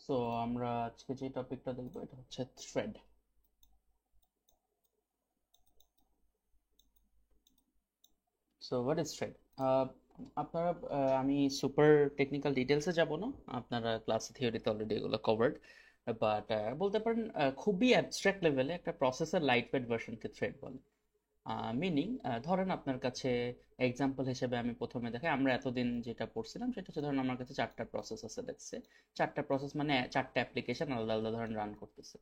So আমরা আজকে যে টপিকটা দেখবো এটা হচ্ছে thread. So what is thread? আপনারা আমি সুপার টেকনিক্যাল ডিটেলসে যাব না, আপনারা ক্লাস থিওরিতে অলরেডি এগুলো কভার্ড। বাট বলতে পারেন খুবই অ্যাবস্ট্রাক্ট লেভেলে একটা প্রসেসের লাইট ওয়েট ভার্সনকে থ্রেড বলে। মিনিং, ধরেন আপনার কাছে এক্সাম্পল হিসেবে আমি প্রথমে দেখাই, আমরা এতদিন যেটা পড়ছিলাম সেটা হচ্ছে, ধরেন আমার কাছে চারটা প্রসেস আছে দেখছে। চারটা প্রসেস মানে চারটা অ্যাপ্লিকেশন আলাদা আলাদা ধরেন রান করতেছে,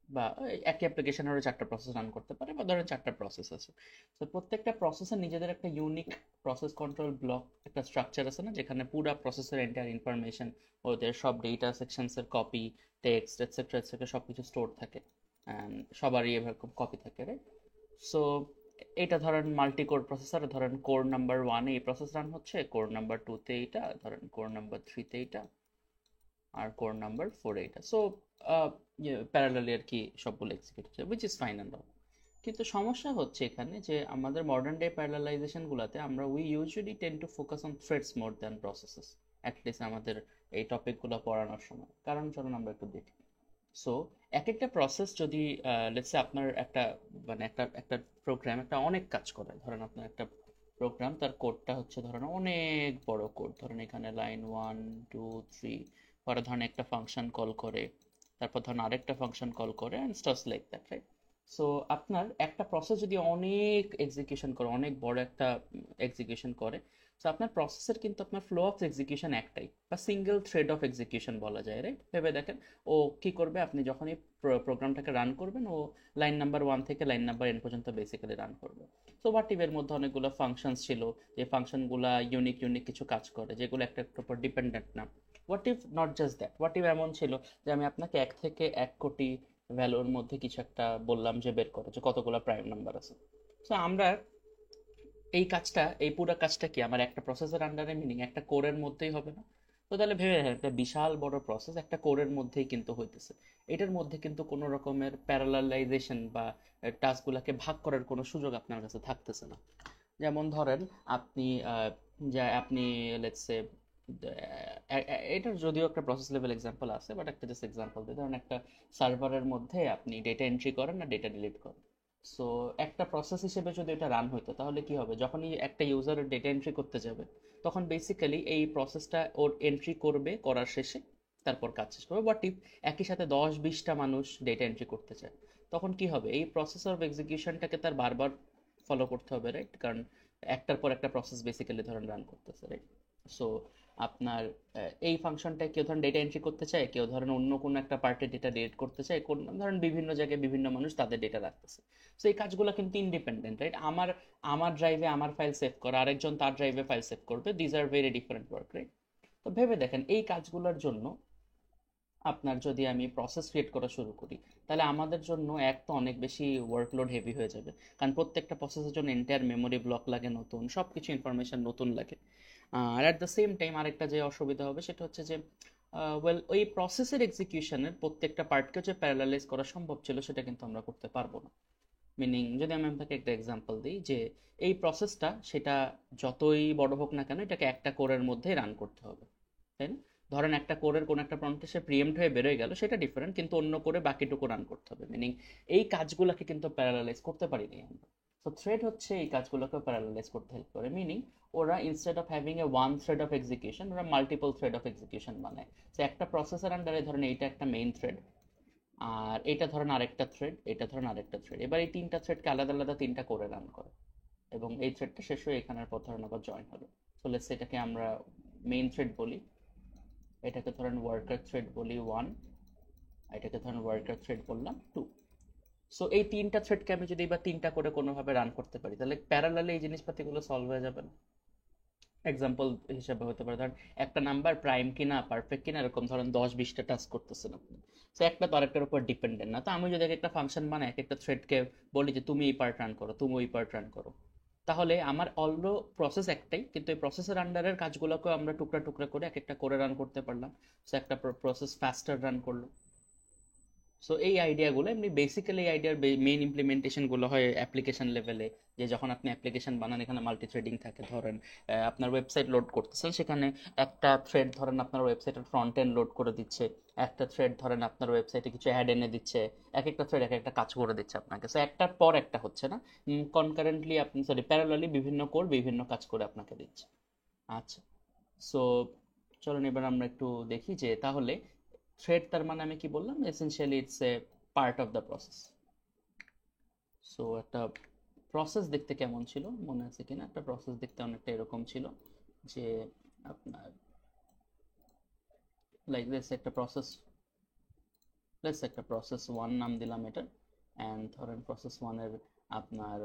বা একই অ্যাপ্লিকেশনেরও চারটা প্রসেস রান করতে পারে, বা ধরেন চারটা প্রসেস আছে। তো প্রত্যেকটা প্রসেসের নিজেদের একটা ইউনিক প্রসেস কন্ট্রোল ব্লক, একটা স্ট্রাকচার আছে না, যেখানে পুরো প্রসেসের এন্টায়ার ইনফরমেশন, ওদের সব ডেটা সেকশনসের কপি, টেক্সট এটসেট্রা এটসেট্রা সব কিছু স্টোর থাকে। সবারই এরকম কপি থাকে, রাইট? সো এটা ধরেন মাল্টি কোর প্রসেসর, ধরেন কোর নাম্বার ওয়ানে এই প্রসেস রান হচ্ছে, কোর নাম্বার টুতে এইটা, ধরেন কোর নাম্বার থ্রিতে এইটা, আর কোর নাম্বার ফোর এইটা। সো প্যারালালি আর কি সবগুলো এক্সিকিউট হচ্ছে, which is fine and all. কিন্তু সমস্যা হচ্ছে এখানে যে আমাদের মডার্ন ডে প্যারালালাইজেশন গুলাতে আমরা we usually ten to focus on threads more than processes, at least আমাদের এই টপিকগুলো পড়ানোর সময়। কারণ চলুন আমরা একটু দেখি। সো এক একটা প্রসেস যদি লেটস সে আপনার একটা, মানে একটা একটা প্রোগ্রাম একটা অনেক কাজ করে, ধরেন আপনার একটা প্রোগ্রাম, তার কোডটা হচ্ছে ধরেন অনেক বড় কোড, ধরেন এখানে লাইন 1 2 3, পরে ধরেন একটা ফাংশন কল করে, তারপর ধরেন আরেকটা ফাংশন কল করে, and stuffs like that, right? So আপনার একটা প্রসেস যদি অনেক এক্সিকিউশন করে, অনেক বড় একটা এক্সিকিউশন করে, তো আপনার প্রসেসের কিন্তু আপনার ফ্লো অফ এক্সিকিউশন একটাই, বা সিঙ্গেল থ্রেড অফ এক্সিকিউশন বলা যায়, রাইট? ভেবে দেখেন, ও কি করবে, আপনি যখনই প্রোগ্রামটাকে রান করবেন, ও লাইন নাম্বার ওয়ান থেকে লাইন নাম্বার এন পর্যন্ত বেসিক্যালি রান করবে। সো হোয়াট ইফ এর মধ্যে অনেকগুলো ফাংশনস ছিল, যে ফাংশনগুলো ইউনিক ইউনিক কিছু কাজ করে, যেগুলো একটা একটার উপর ডিপেন্ডেন্ট না। What if not just that, what if এমন ছিল যে আমি আপনাকে 1 থেকে 1 কোটি ভ্যালুর মধ্যে কিছু একটা বললাম যে বের করো যে কতগুলো প্রাইম নাম্বার আছে। সো আমরা এই কাজটা, এই পুরো কাজটা কি আমার একটা প্রসেসের আন্ডারে, মিনিং একটা কোরের মধ্যেই হবে না? তো তাহলে ভেবে দেখেন, একটা বিশাল বড় প্রসেস একটা কোরের মধ্যেই কিন্তু হইতেছে, এটার মধ্যে কিন্তু কোনো রকমের প্যারালালাইজেশন বা টাস্কগুলোকে ভাগ করার কোনো সুযোগ আপনার কাছে থাকতেছে না। যেমন ধরেন আপনি যা আপনি লেটস সে, এটার যদিও একটা প্রসেস লেভেল এক্সাম্পল আছে, বাট একটা জাস্ট এক্সাম্পল দিই, ধরেন একটা সার্ভারের মধ্যে আপনি ডেটা এন্ট্রি করেন না ডেটা ডিলিট করেন। সো একটা প্রসেস হিসেবে যদি এটা রান হইতো, তাহলে কি হবে, যখনই একটা ইউজার ডেটা এন্ট্রি করতে যাবে, তখন বেসিক্যালি এই প্রসেসটা ওর এন্ট্রি করবে, করার শেষে তারপর কাজ শেষ করবে। বাট ইফ একই সাথে 10-20টা মানুষ ডেটা এন্ট্রি করতে চায়, তখন কি হবে, এই প্রসেস অফ এক্সিকিউশনটাকে তার বারবার ফলো করতে হবে, রাইট? কারণ একটার পর একটা প্রসেস বেসিক্যালি ধরেন রান করতেছে, রাইট? সো আপনার এই ফাংশনটা কেউ ধরেন ডেটা এন্ট্রি করতে চায়, কেউ ধরেন অন্য কোনো একটা পার্টির ডেটা ডিলিট করতে চায়, কোন ধরেন বিভিন্ন জায়গায় বিভিন্ন মানুষ তাদের ডেটা রাখতেছে। সো এই কাজগুলো কিন্তু ইন্ডিপেন্ডেন্ট, রাইট? আমার আমার ড্রাইভে আমার ফাইল সেভ করা, আরেকজন তার ড্রাইভে ফাইল সেভ করবে, these are very different work, right? তো ভেবে দেখেন, এই কাজগুলোর জন্য আপনার যদি আমি প্রসেস ক্রিয়েট করা শুরু করি, তাহলে আমাদের জন্য এক তো অনেক বেশি ওয়ার্কলোড হেভি হয়ে যাবে, কারণ প্রত্যেকটা প্রসেসের জন্য এন্টায়ার মেমোরি ব্লক লাগে, নতুন সব কিছু ইনফরমেশন নতুন লাগে। আর অ্যাট দ্য সেম টাইম আরেকটা যে অসুবিধা হবে সেটা হচ্ছে যে, ওয়েল, ওই প্রসেসের এক্সিকিউশনের প্রত্যেকটা পার্টকে যে প্যারালালাইজ করা সম্ভব ছিল, সেটা কিন্তু আমরা করতে পারবো না। মিনিং, যদি আমি আপনাকে একটা এক্সাম্পল দিই, যে এই প্রসেসটা সেটা যতই বড় হোক না কেন, এটাকে একটা কোরের মধ্যে রান করতে হবে, তাই না? ধরেন একটা কোরের কোন একটা প্রম্পটে সে প্রিএম্প্ট হয়ে বেরোয় গেল, সেটা ডিফারেন্ট, কিন্তু অন্য করে বাকিটুকু রান করতে হবে, মিনিং এই কাজগুলোকে কিন্তু প্যারালালাইজ করতে পারিনি আমরা। তো থ্রেড হচ্ছে এই কাজগুলোকে প্যারালালাইজ করতে হেল্প করে, মিনিং ওরা instead of having a one thread of execution, ওরা মাল্টিপল থ্রেড অফ এক্সিকিউশন বানায়। তো একটা প্রসেসের আন্ডারে ধরেন এইটা একটা মেইন থ্রেড, আর এটা ধরেন আরেকটা থ্রেড, এটা ধরেন আরেকটা থ্রেড, এবার এই তিনটা থ্রেডকে আলাদা আলাদা তিনটা করে রান করে, এবং এই থ্রেডটা শেষ হয়ে এখানের পর ধরেন আবার জয়েন হলো। তো লেটস এটাকে আমরা মেইন থ্রেড বলি, এটাকে ধরেন ওয়ার্কার থ্রেড বলি ওয়ান, এটাকে ধরেন ওয়ার্কার থ্রেড বললাম টু। সো এই তিনটা থ্রেডকে আমি যদি এবার তিনটা করে কোনোভাবে রান করতে পারি, তাহলে প্যারালালে এই জিনিসপাতিগুলো সলভ হয়ে যাবে না? এক্সাম্পল হিসেবে হতে পারে, ধরেন একটা নাম্বার প্রাইম কিনা পারফেক্ট কিনা এরকম ধরেন 10-20টা টাস্ক করতেছেন আপনি। তো একটা তো আরেকটার উপর ডিপেন্ডেন্ট না। তো আমি যদি একটা ফাংশন বানাই, এক একটা থ্রেডকে বলি যে তুমি এই পার্ট রান করো, তুমি ওই পার্ট রান করো, তাহলে আমার অলরো প্রসেস একটাই, কিন্তু এই প্রসেসের আন্ডারের কাজগুলোকেও আমরা টুকরা টুকরা করে এক একটা করে রান করতে পারলাম। সো একটা প্রসেস ফাস্টার রান করলো। সো এই আইডিয়াগুলো এমনি বেসিক্যালি এই আইডিয়ার মেইন ইমপ্লিমেন্টেশনগুলো হয় অ্যাপ্লিকেশন লেভেলে, যে যখন আপনি অ্যাপ্লিকেশন বানান এখানে মাল্টি থ্রেডিং থাকে। ধরেন আপনার ওয়েবসাইট লোড করতেছেন, সেখানে একটা থ্রেড ধরেন আপনার ওয়েবসাইটের ফ্রন্ট এন্ড লোড করে দিচ্ছে, একটা থ্রেড ধরেন আপনার ওয়েবসাইটে কিছু অ্যাড এনে দিচ্ছে, এক একটা থ্রেড এক একটা কাজ করে দিচ্ছে আপনাকে। সো একটার পর একটা হচ্ছে না, কনকারেন্টলি আপনি সরি প্যারালালি বিভিন্ন কোড বিভিন্ন কাজ করে আপনাকে দিচ্ছে। আচ্ছা, সো চলুন এবার আমরা একটু দেখি যে তাহলে থ্রেড তার মানে আমি কি বললাম, essentially it's a part of the process. So একটা প্রসেস দেখতে কেমন ছিল মনে আছে কিনা? একটা প্রসেস দেখতে অনেকটা এরকম ছিল যে আপনার লাইক দিস একটা প্রসেস, প্লাস একটা প্রসেস ওয়ান নাম দিলাম এটা, অ্যান্ড ধরেন প্রসেস ওয়ানের আপনার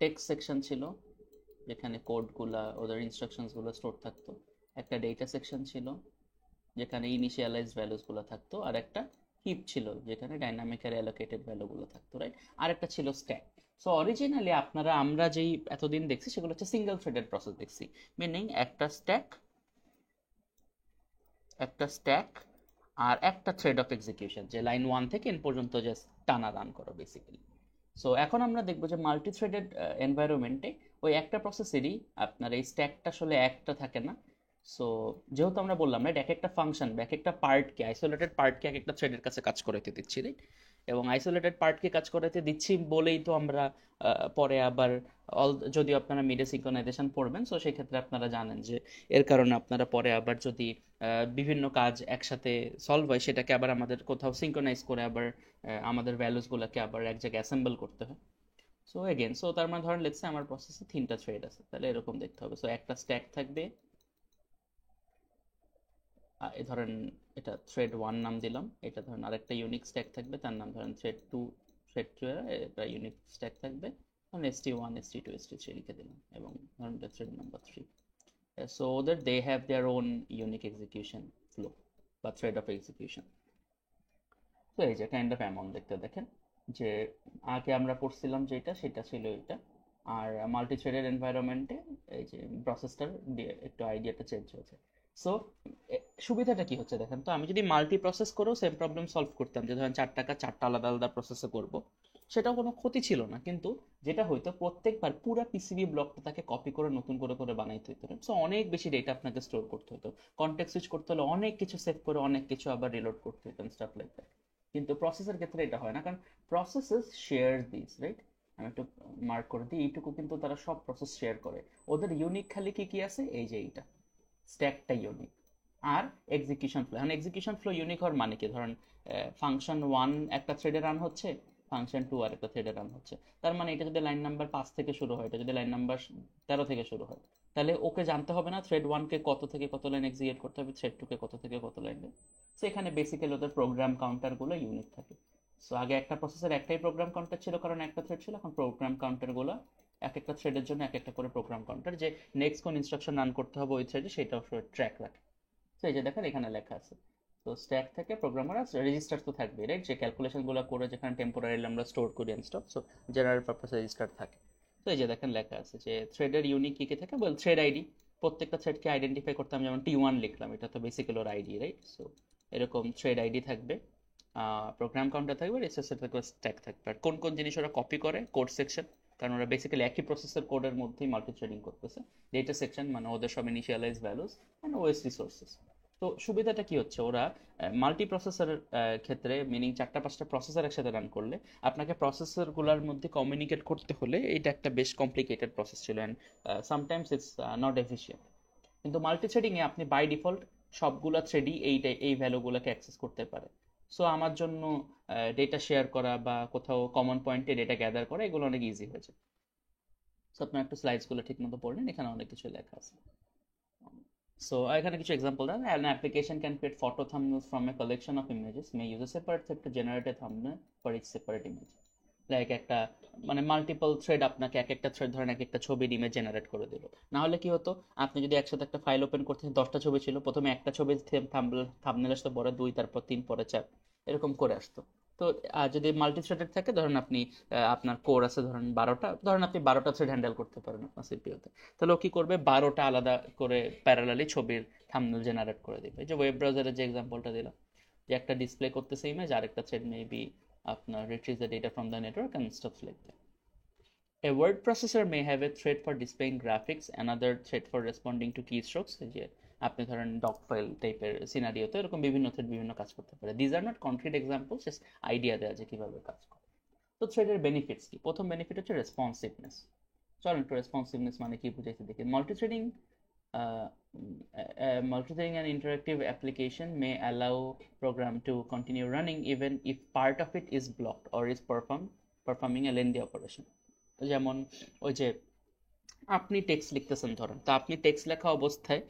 টেক্সট সেকশন ছিল যেখানে কোডগুলা ওদের ইনস্ট্রাকশনসগুলো স্টোর থাকতো, একটা ডেটা সেকশন ছিল যেখানে ইনিশিয়ালাইজ ভ্যালুসগুলো থাকতো, আর একটা হিপ ছিল যেখানে ডাইনামিক আর অ্যালোকেটেড ভ্যালুগুলো থাকতো, রাইট? আর একটা ছিল স্ট্যাক। সো অরিজিনালি আমরা যেই এতদিন দেখছি সেগুলো হচ্ছে সিঙ্গেল থ্রেডেড প্রসেস দেখছি, মিনিং একটা স্ট্যাক আর একটা থ্রেড অফ এক্সিকিউশন, যে লাইন ওয়ান থেকে এন পর্যন্ত জাস্ট টানা রান করো বেসিক্যালি। সো এখন আমরা দেখবো যে মাল্টি থ্রেডেড এনভায়রনমেন্টে ওই একটা প্রসেসেরই আপনার এই স্ট্যাকটা আসলে একটা থাকে না। সো যেহেতু আমরা বললাম রাইট, এক একটা ফাংশন বা এক একটা পার্টকে, আইসোলেটেড পার্টকে এক একটা থ্রেডের কাছে কাজ করাইতে দিচ্ছি, রাইট? এবং আইসোলেটেড পার্টকে কাজ করাইতে দিচ্ছি বলেই তো আমরা পরে আবার যদিও আপনারা মিডে সিঙ্ক্রোনাইজেশন পড়বেন, সো সেই ক্ষেত্রে আপনারা জানেন যে এর কারণে আপনারা পরে আবার যদি বিভিন্ন কাজ একসাথে সলভ হয় সেটাকে আবার আমাদের কোথাও সিঙ্ক্রোনাইজ করে আবার আমাদের ভ্যালুসগুলোকে আবার এক জায়গায় অ্যাসেম্বল করতে হয়। সো এগেন, সো তার মানে ধরেন লেটস সে আমার প্রসেসে তিনটা থ্রেড আছে, তাহলে এরকম দেখতে হবে। সো একটা স্ট্যাক থাকবে, এই ধরেন এটা থ্রেড ওয়ান নাম দিলাম, এটা ধরেন আরেকটা ইউনিক স্ট্যাক থাকবে, তার নাম ধরেন থ্রেড টু এটা ইউনিক স্ট্যাক থাকবে, ধরেন ST1 ST2 ST3 লিখে দিলাম, এবং ধরেন এটা thread number 3। So that they have their own unique execution flow বা thread of execution। তো এই যে কাইন্ড অফ এমন দেখতে দেখেন যে আগে আমরা পড়ছিলাম যেটা সেটা ছিল এটা, আর মাল্টি থ্রেডেড এনভায়রনমেন্টে এই যে প্রসেসটার একটু আইডিয়াটা চেঞ্জ হয়েছে। সো সুবিধাটা কি হচ্ছে দেখেন তো, আমি যদি মাল্টি প্রসেস করেও সেম প্রবলেম সলভ করতাম, যে ধরেন চারটা আলাদা আলাদা প্রসেসে করব, সেটাও কোনো ক্ষতি ছিল না। কিন্তু যেটা হয়তো প্রত্যেকবার পুরো পিসিবি ব্লকটা তাকে কপি করে নতুন করে করে বানাইতে হতো, সো অনেক বেশি ডেটা আপনাকে স্টোর করতে হতো, কন্টেক্সট সুইচ করতে হলে অনেক কিছু সেভ করে অনেক কিছু আবার রিলোড করতে হতো, স্টাফ লাইক দ্যাট। কিন্তু প্রসেসের ক্ষেত্রে এটা হয় না, কারণ প্রসেসেস শেয়ার দিস, রাইট? আমি একটু মার্ক করে দিই, এইটুকু কিন্তু তারা সব প্রসেস শেয়ার করে। ওদের ইউনিক খালি কি কি আছে, এই যে এইটা স্ট্যাকটা ইউনিক, আর এক্সিকিউশন ফ্লো। এখন এক্সিকিউশন ফ্লো ইউনিক হওয়ার মানে কি, ধরেন ফাংশন ওয়ান একটা থ্রেডে রান হচ্ছে, ফাংশন টু আর একটা থ্রেডে রান হচ্ছে। তার মানে এটা যদি লাইন নাম্বার 5 থেকে শুরু হয়, এটা যদি লাইন নাম্বার 13 থেকে শুরু হয়, তাহলে ওকে জানতে হবে না থ্রেড ওয়ানকে কত থেকে কত লাইন এক্সিকিউট করতে হবে, থ্রেড টুকে কত থেকে কত লাইন। সো এখানে বেসিক্যালি ওদের প্রোগ্রাম কাউন্টারগুলো ইউনিক থাকে। সো আগে একটা প্রসেসের একটাই প্রোগ্রাম কাউন্টার ছিল কারণ একটা থ্রেড ছিল, এখন প্রোগ্রাম কাউন্টারগুলো এক একটা থ্রেডের জন্য এক একটা করে প্রোগ্রাম কাউন্টার, যে নেক্সট কোন ইনস্ট্রাকশন রান করতে হবে ওই থ্রেডে সেটাও ট্র্যাক রাখে। তো এই যে দেখেন এখানে লেখা আছে। তো স্ট্যাক থেকে প্রোগ্রামার রেজিস্টার তো থাকবে, রাইট? যে ক্যালকুলেশনগুলো করে যেখানে টেম্পোরারিলি আমরা স্টোর করি and stop, so general purpose register থাকে। তো এই যে দেখেন লেখা আছে যে থ্রেডের ইউনিক কী কী থাকে, বল থ্রেড আইডি, প্রত্যেকটা থ্রেডকে আইডেন্টিফাই করতাম, যেমন T1 লিখলাম, এটা তো বেসিক্যালি ওর আইডি, রাইট? সো এরকম থ্রেড আইডি থাকবে, প্রোগ্রাম কাউন্টার থাকবে, রেজিস্টার থাকবে, স্ট্যাক থাকবে। আর কোন কোন জিনিস ওরা কপি করে, কোড সেকশন, কারণ ওরা বেসিক্যালি একই প্রসেসের কোডের মধ্যেই মাল্টি থ্রেডিং করতেছে। ডেটা সেকশন মানে ওদের সব initialize values and OS resources. তো সুবিধাটা কি হচ্ছে, ওরা মাল্টি প্রসেসরের ক্ষেত্রে, মিনিং 4-5টা প্রসেসর একসাথে রান করলে আপনাকে প্রসেসরগুলোর মধ্যে কমিউনিকেট করতে হলে এটা একটা বেশ কমপ্লিকেটেড প্রসেস ছিল, and sometimes it's not efficient. কিন্তু মাল্টি থ্রেডিংয়ে আপনি বাই ডিফল্ট সবগুলা থ্রেডই এই ভ্যালুগুলোকে অ্যাক্সেস করতে পারে। সো আমার জন্য ডেটা শেয়ার করা বা কোথাও কমন পয়েন্টে ডেটা গ্যাদার করা এগুলো অনেক ইজি হয়েছে। সো আপনার একটু স্লাইডসগুলো ঠিক মতো পড়লেন, এখানে অনেক কিছু লেখা আছে। সো এখানে কিছু এক্সাম্পল দেন। An application can create photo thumbnails from a collection of images, may use a separate thread to generate a thumbnail for each separate image. Like একটা মানে মাল্টিপল থ্রেড আপনাকে এক একটা থ্রেড ধরেন এক একটা ছবির ইমেজ জেনারেট করে দিল। না হলে কি হতো, আপনি যদি একসাথে একটা ফাইল ওপেন করতেন, 10টা ছবি ছিল, প্রথমে একটা ছবি থাম্বনেল আসতো, পরে 2, তারপর 3, পরে 4, এরকম করে আসতো। তো যদি মাল্টি থ্রেডেড থাকে, ধরেন আপনি আপনার কোর আছে ধরেন 12টা, ধরেন আপনি 12টা থ্রেড হ্যান্ডেল করতে পারেন আপনার সিপিইউতে, তাহলে ও কি করবে, 12টা আলাদা করে প্যারালালি ছবির থাম্বনেল জেনারেট করে দিবে। এই যে ওয়েব ব্রাউজারের যে এক্সাম্পলটা দিলাম, যে একটা ডিসপ্লে করতেছে ইমেজ, আরেকটা থ্রেড মেবি আপনার retrieve the data from the network and staff like that. A word processor may have a thread for displaying graphics, another thread for responding to keystrokes. যে আপনি ধরেন ডক ফাইল টাইপের সিনারিওতে এরকম বিভিন্ন thread বিভিন্ন কাজ করতে পারে. These are not concrete example, just idea দেওয়া যে কিভাবে কাজ করে. তো থ্রেডের বেনিফিটস কি? প্রথম বেনিফিট হচ্ছে রেসপন্সিভনেস. চলেন একটু রেসপন্সিভনেস মানে কি বুঝাইতে দেখি. Multi-threading an interactive application may allow program to continue running even if part of it is blocked or is performing a lengthy operation. যেমন ওই যে আপনি টেক্সট লিখতেছেন ধরেন, তো আপনি টেক্সট লেখা অবস্থায়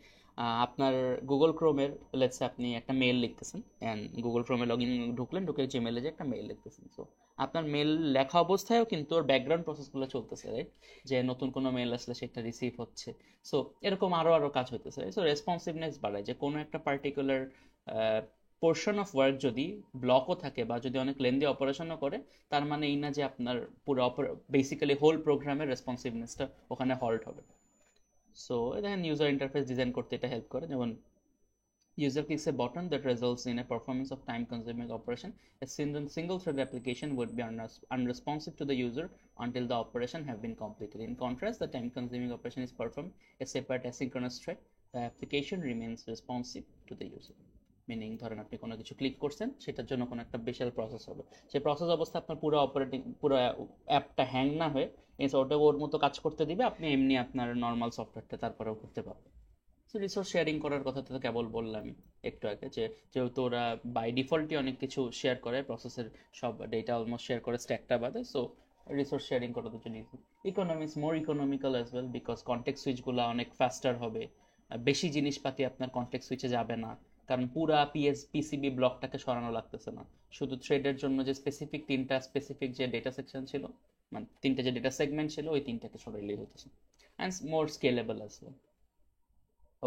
আপনার গুগল ক্রোমের লেটসে আপনি একটা মেল লিখতেছেন, অ্যান্ড গুগল ক্রোমে লগ ইন ঢুকলেন, ঢুকে জিমেলে যে একটা মেল লিখতেছেন. সো আপনার মেল লেখা অবস্থায়ও কিন্তু ওর ব্যাকগ্রাউন্ড প্রসেসগুলো চলতেছে, রাইট? যে নতুন কোনো মেল আসলে সেটা রিসিভ হচ্ছে. সো এরকম আরও কাজ হইতেছে. সো রেসপন্সিভনেস বাড়ায় যে কোনো একটা পার্টিকুলার পোর্শন অফ ওয়ার্ক যদি ব্লকও থাকে বা যদি অনেক লেন্দি অপারেশনও করে, তার মানে এই না যে আপনার পুরো বেসিক্যালি হোল প্রোগ্রামের রেসপন্সিভনেসটা ওখানে হল্ট হবে. সো দেখেন ইউজার ইন্টারফেস ডিজাইন করতে এটা হেল্প করে. যেমন user clicks a button that results in a performance of time consuming operation. A single thread application would be unresponsive to the user until the operation have been completed. In contrast, the time consuming operation is performed a separate asynchronous thread. The application remains responsive to the user. Meaning ধরেন আপনি কোনো কিছু click করছেন, সেটার জন্য কোনো একটা বিশাল process হবে, সেই প্রসেস অবস্থা আপনার পুরো অ্যাপটা হ্যাং না হয়ে ওটা ওর মতো কাজ করতে দিবে, আপনি এমনি আপনার নর্মাল সফটওয়্যারটা তারপরেও করতে পারবেন. সো রিসোর্স শেয়ারিং করার কথা তো কেবল বললামই একটু আগে, যে যেহেতু ওরা বাই ডিফল্টই অনেক কিছু শেয়ার করে, প্রসেসের সব ডেটা অলমোস্ট শেয়ার করে স্ট্যাকটা বাদে. সো রিসোর্স শেয়ারিং করার জন্য easy. Economics more economical as well, because context সুইচগুলো অনেক ফাস্টার হবে. বেশি জিনিসপাতি আপনার কন্টেক্সট সুইচে যাবে না, কারণ পুরা পিসিবি ব্লকটাকে সরানো লাগতেছে না. শুধু থ্রেডের জন্য যে তিনটা স্পেসিফিক যে ডেটা সেকশন ছিল, মানে তিনটা যে ডেটা সেগমেন্ট ছিল, ওই তিনটাকে সরাইলেই হতেছে. And more scalable as well.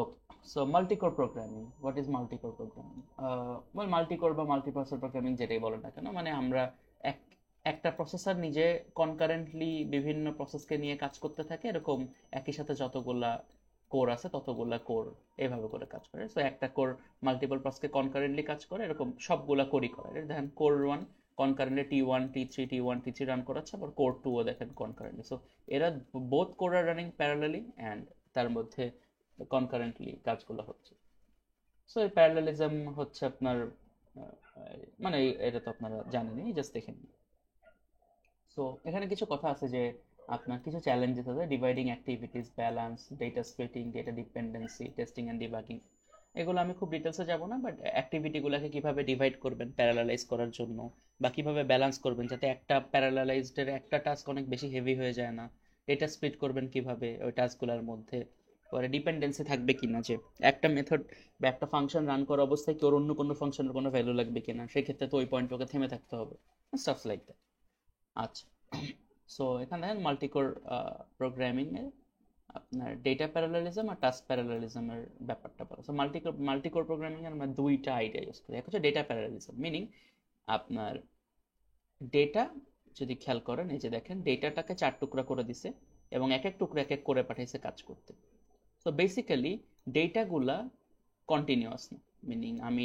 Okay, so multi-core programming. What is multi-core programming? Well, multi-core বা multi-processor programming যেটাই বলেন না কেন, মানে আমরা একটা প্রসেসর নিজে কনকারেন্টলি বিভিন্ন প্রসেসকে নিয়ে কাজ করতে থাকে, এরকম একই সাথে যতগুলা কোর আছে ততগুলা কোর এভাবে করে কাজ করে. সো একটা কোর মাল্টিপল প্রসেসকে কনকারেন্টলি কাজ করে, এরকম সবগুলা কোরই করে. দেখেন core 1 concurrently T1 T3 run করাচ্ছে, আবার কোর 2 ও দেখেন কনকারেন্টলি. সো এরা both core are running parallelly, and তার মধ্যে কনকারেন্টলি কাজগুলো হচ্ছে. সো এই প্যারালেলিজম হচ্ছে আপনার মানে এটা তো আপনারা জানেনই, জাস্ট দেখেন. সো এখানে কিছু কথা আছে যে আপনার কিছু চ্যালেঞ্জেস আছে: dividing activities, balance, data splitting, data dependency, testing and debugging. এগুলো আমি খুব ডিটেলসে যাব না, বাট অ্যাক্টিভিটিগুলোকে কিভাবে ডিভাইড করবেন প্যারালালাইজ করার জন্য, বা কিভাবে ব্যালেন্স করবেন যাতে একটা প্যারালালাইজডের একটা টাস্ক অনেক বেশি হেভি হয়ে যায় না, ডেটা স্প্লিট করবেন কিভাবে ওই টাস্কগুলোর মধ্যে, পরে ডিপেন্ডেন্সি থাকবে কিনা, যে একটা মেথড বা একটা ফাংশন রান করা অবস্থায় কি ওর অন্য কোনো ফাংশনের কোনো ভ্যালু লাগবে কিনা, সেক্ষেত্রে তো ওই পয়েন্টটাকে থেমে থাকতে হবে, স্টাফ লাইক দ্যাট. আচ্ছা, সো এখানে দেখেন মাল্টিকোর প্রোগ্রামিং এর আপনার ডেটা প্যারালালিজম আর টাস্ক প্যারালালিজমের ব্যাপারটা বলা. সো মাল্টিকোর প্রোগ্রামিং এর আমরা দুইটা আইডিয়া ইউজ করি. এক হচ্ছে ডেটা প্যারালালিজম, মিনিং আপনার ডেটা যদি খেয়াল করেন, এই যে দেখেন ডেটাটাকে 4 টুকরা করে দিছে এবং এক এক টুকরা এক এক করে পাঠাইছে কাজ করতে. সো বেসিক্যালি ডেটাগুলা কন্টিনিউয়াস না, মিনিং আমি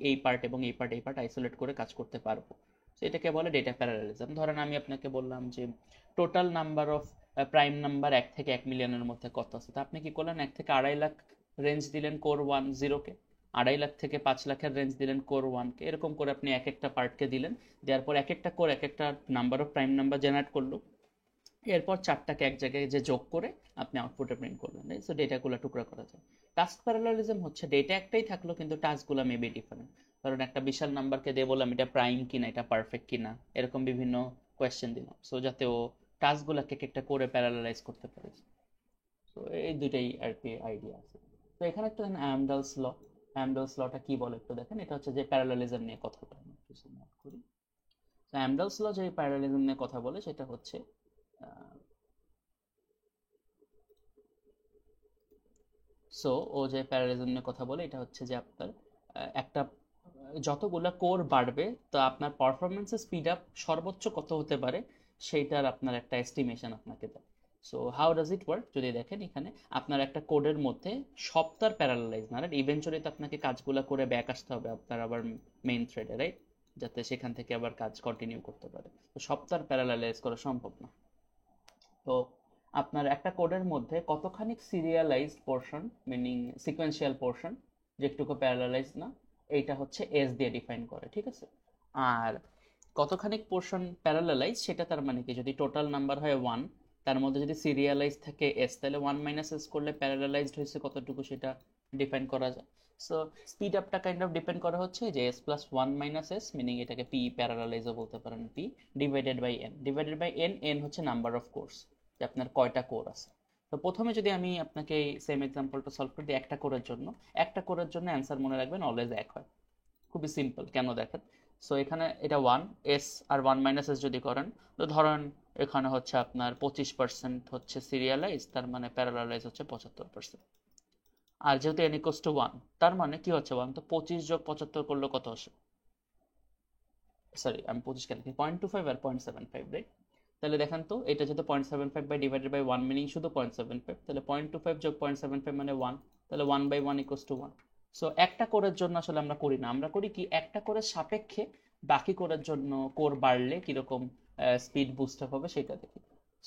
এই পার্ট এবং এই পার্ট আইসোলেট করে কাজ করতে পারবো. সো এটাকে বলে ডেটা প্যারালালিজম. ধরেন আমি আপনাকে বললাম যে total number of prime number 1 থেকে 1 মিলিয়নের মধ্যে কত আছে, তো আপনি কি করলেন 1 থেকে 2.5 লাখ রেঞ্জ দিলেন কোর 1 0 কে, 2.5 লাখ থেকে 5 লাখের রেঞ্জ দিলেন কোর 1 কে, এরকম করে আপনি এক একটা পার্টকে দিলেন. দেওয়ার পর এক একটা কোর এক একটা number of prime number generate করলো, এরপর 4টাকে এক জায়গায় যে যোগ করে আপনি আউটপুটে প্রিন্ট করলেন. সো ডেটাগুলো টুকরা করা যায়. টাস্ক প্যারালালিজম হচ্ছে ডেটা একটাই থাকলো কিন্তু টাস্কগুলো মেবি ডিফারেন্ট. কারণ একটা বিশাল নাম্বারকে দিয়ে বললাম এটা প্রাইম কিনা, এটা পারফেক্ট কিনা, এরকম বিভিন্ন কোয়েশ্চেন দিলাম, সো যাতে ও টাস্কগুলোকে একটা করে প্যারালালাইজ করতে পারে. সো এই দুইটাই আর কি আইডিয়া আছে. তো এখানে একটা অ্যামডালস ল. অ্যামডালস লটা কি বলে একটু দেখেন. এটা হচ্ছে যে প্যারালালিজম নিয়ে কথা বলে. কিছু নোট করি. তো অ্যামডালস ল যে প্যারালালিজম নিয়ে কথা বলে সেটা হচ্ছে সো ও যে প্যারালালিজম নিয়ে কথা বলে এটা হচ্ছে যে আপনার একটা যতগুলা কোর বাড়বে তো আপনার পারফরমেন্সের স্পিড আপ সর্বোচ্চ কত হতে পারে সেইটার আপনার একটা এস্টিমেশন আপনাকে দেয়. So how does it work যদি দেখেন এখানে আপনার একটা কোডের মধ্যে সব তার প্যারালালাইজ না, রাইট? ইভেনচুয়ালি তো আপনাকে কাজগুলো করে ব্যাক আসতে হবে আপনার আবার মেইন থ্রেডে, রাইট? যাতে সেখান থেকে আবার কাজ কন্টিনিউ করতে পারে। তো সব তার প্যারালালাইজ করা সম্ভব না। তো আপনার একটা কোডের মধ্যে কতখানি serialised portion, meaning sequential portion, যেটুকু প্যারালালাইজ না, এইটা হচ্ছে এস দিয়ে ডিফাইন করে, ঠিক আছে? আর কতখানি পোর্শন প্যারালালাইজ সেটা তার মানে কি, যদি টোটাল নাম্বার হয় 1, তার মধ্যে যদি সিরিয়ালাইজ থাকে এস, তাহলে 1 মাইনাস এস করলে প্যারালালাইজড হয়েছে কতটুকু সেটা ডিফাইন করা যায়। সো স্পিড আপটা কাইন্ড অফ ডিপেন্ড করা হচ্ছে যে S plus 1 minus S, meaning এটাকে পি প্যারালালাইজও বলতে পারেন, P divided by N. Divided by N, N হচ্ছে নাম্বার অফ কোর্স, যে আপনার কয়টা কোর আছে। তো প্রথমে যদি আমি আপনাকে সেম এক্সাম্পলটা সলভ করে দিই, একটা কোরের জন্য অ্যান্সার মনে রাখবেন অলওয়েজ এক হয়। খুবই সিম্পল, কেন দেখেন। সো এখানে এটা 1 এস আর 1 মাইনাস এস যদি করেন, তো ধরেন এখানে হচ্ছে আপনার 25% হচ্ছে সিরিয়ালাইজ, তার মানে প্যারালালাইজ হচ্ছে 75%। আর যেহেতু এন ইকোয়াস টু 1, তার মানে কি হচ্ছে 1, তো 25 যোগ 75 করলে কত আসে? সরি, আমি 25 কেন, 0.25 আর 0.75, রাইট? তাহলে দেখেন তো, এটা যেহেতু 0.75 বাই ডিভাইডেড বাই 1, মিনিং শুধু 0.75, তাহলে 0.25 যোগ 0.75 মানে 1, তাহলে 1 বাই 1 ইকুয়ালস টু 1। সো একটা কোরের জন্য আসলে আমরা করি না, আমরা করি কি, একটা কোরের সাপেক্ষে বাকি কোরের জন্য কোর বাড়লে কিরকম স্পিড বুস্ট আপ হবে সেটা দেখি।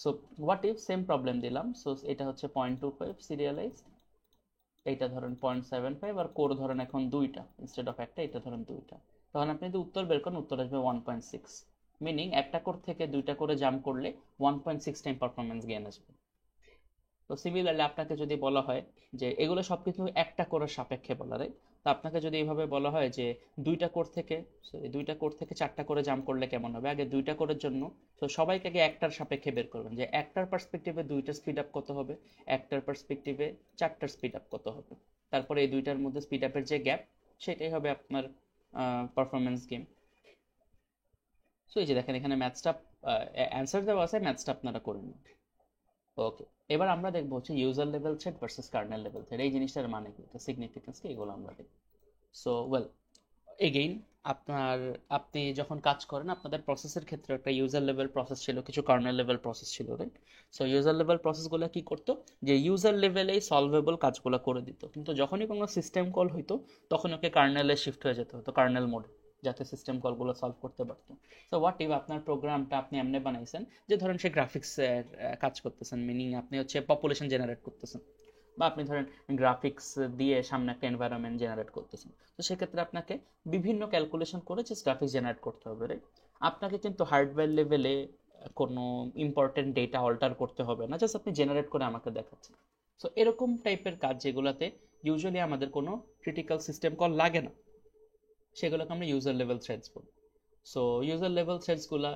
So what if same problem দিলাম, সো এটা হচ্ছে 0.25 সিরিয়ালাইজ, এইটা ধরেন 0.75, আর কোর ধরেন এখন দুইটা ইনস্টেড অফ একটা, এটা ধরেন দুইটা। তখন আপনি যদি উত্তর বের করেন, উত্তর আসবে 1.6, মিনিং একটা কোর থেকে দুইটা করে জাম্প করলে 1.6 টাইম পারফরমেন্স গেইন আসবে। তো সিমিলারলি আপনাকে যদি বলা হয় যে এগুলো সবকিছু একটা কোরের সাপেক্ষে বলা, যায় তো আপনাকে যদি এইভাবে বলা হয় যে দুইটা কোর থেকে চারটা করে জাম্প করলে কেমন হবে, আগে দুইটা কোরের জন্য তো সবাইকে আগে একটার সাপেক্ষে বের করবেন যে একটার পার্সপেক্টিভে দুইটার স্পিড আপ কত হবে, একটার পার্সপেক্টিভে চারটার স্পিড আপ কত হবে, তারপরে এই দুইটার মধ্যে স্পিড আপের যে গ্যাপ, সেটাই হবে আপনার পারফরমেন্স গেম। সো এই যে দেখেন এখানে ম্যাথসটা অ্যান্সার দেওয়া আছে, ম্যাথসটা আপনারা করে নিন। ওকে, এবার আমরা দেখবো হচ্ছে user level thread versus kernel level thread, এই জিনিসটার মানে কি, এটা সিগনিফিকেন্স কি, এগুলো আমরা দেখব। সো ওয়েল, এগেইন আপনার আপনি যখন কাজ করেন আপনাদের প্রসেসের ক্ষেত্রে একটা ইউজার লেভেল প্রসেস ছিল, কিছু কার্নেল লেভেল প্রসেস ছিল, রাইট? সো ইউজার লেভেল প্রসেসগুলো কি করতো, যে ইউজার লেভেলেই সলভেবল কাজগুলো করে দিত, কিন্তু যখনই কোনো সিস্টেম কল হইতো তখন ওকে কার্নেলে শিফট হয়ে যেতে হতো, কার্নেল মোড, যাতে সিস্টেম কলগুলো সলভ করতে পারতো। সো হোয়াট ইফ আপনার প্রোগ্রামটা আপনি এমনি বানাইছেন যে ধরেন সে গ্রাফিক্স কাজ করতেছেন, মিনিং আপনি হচ্ছে পপুলেশন জেনারেট করতেছেন, বা আপনি ধরেন গ্রাফিক্স দিয়ে সামনে একটা এনভায়রনমেন্ট জেনারেট করতেছেন। তো সেক্ষেত্রে আপনাকে বিভিন্ন ক্যালকুলেশন করে জাস্ট গ্রাফিক্স জেনারেট করতে হবে, রাইট? আপনাকে কিন্তু হার্ডওয়্যার লেভেলে কোনো ইম্পর্টেন্ট ডেটা অল্টার করতে হবে না, জাস্ট আপনি জেনারেট করে আমাকে দেখাচ্ছেন। সো এরকম টাইপের কাজ যেগুলোতে ইউজুয়ালি আমাদের কোনো ক্রিটিক্যাল সিস্টেম কল লাগে না, সেগুলোকে আমরা ইউজার লেভেল থ্রেডস বলি। সো ইউজার লেভেল থ্রেডসগুলো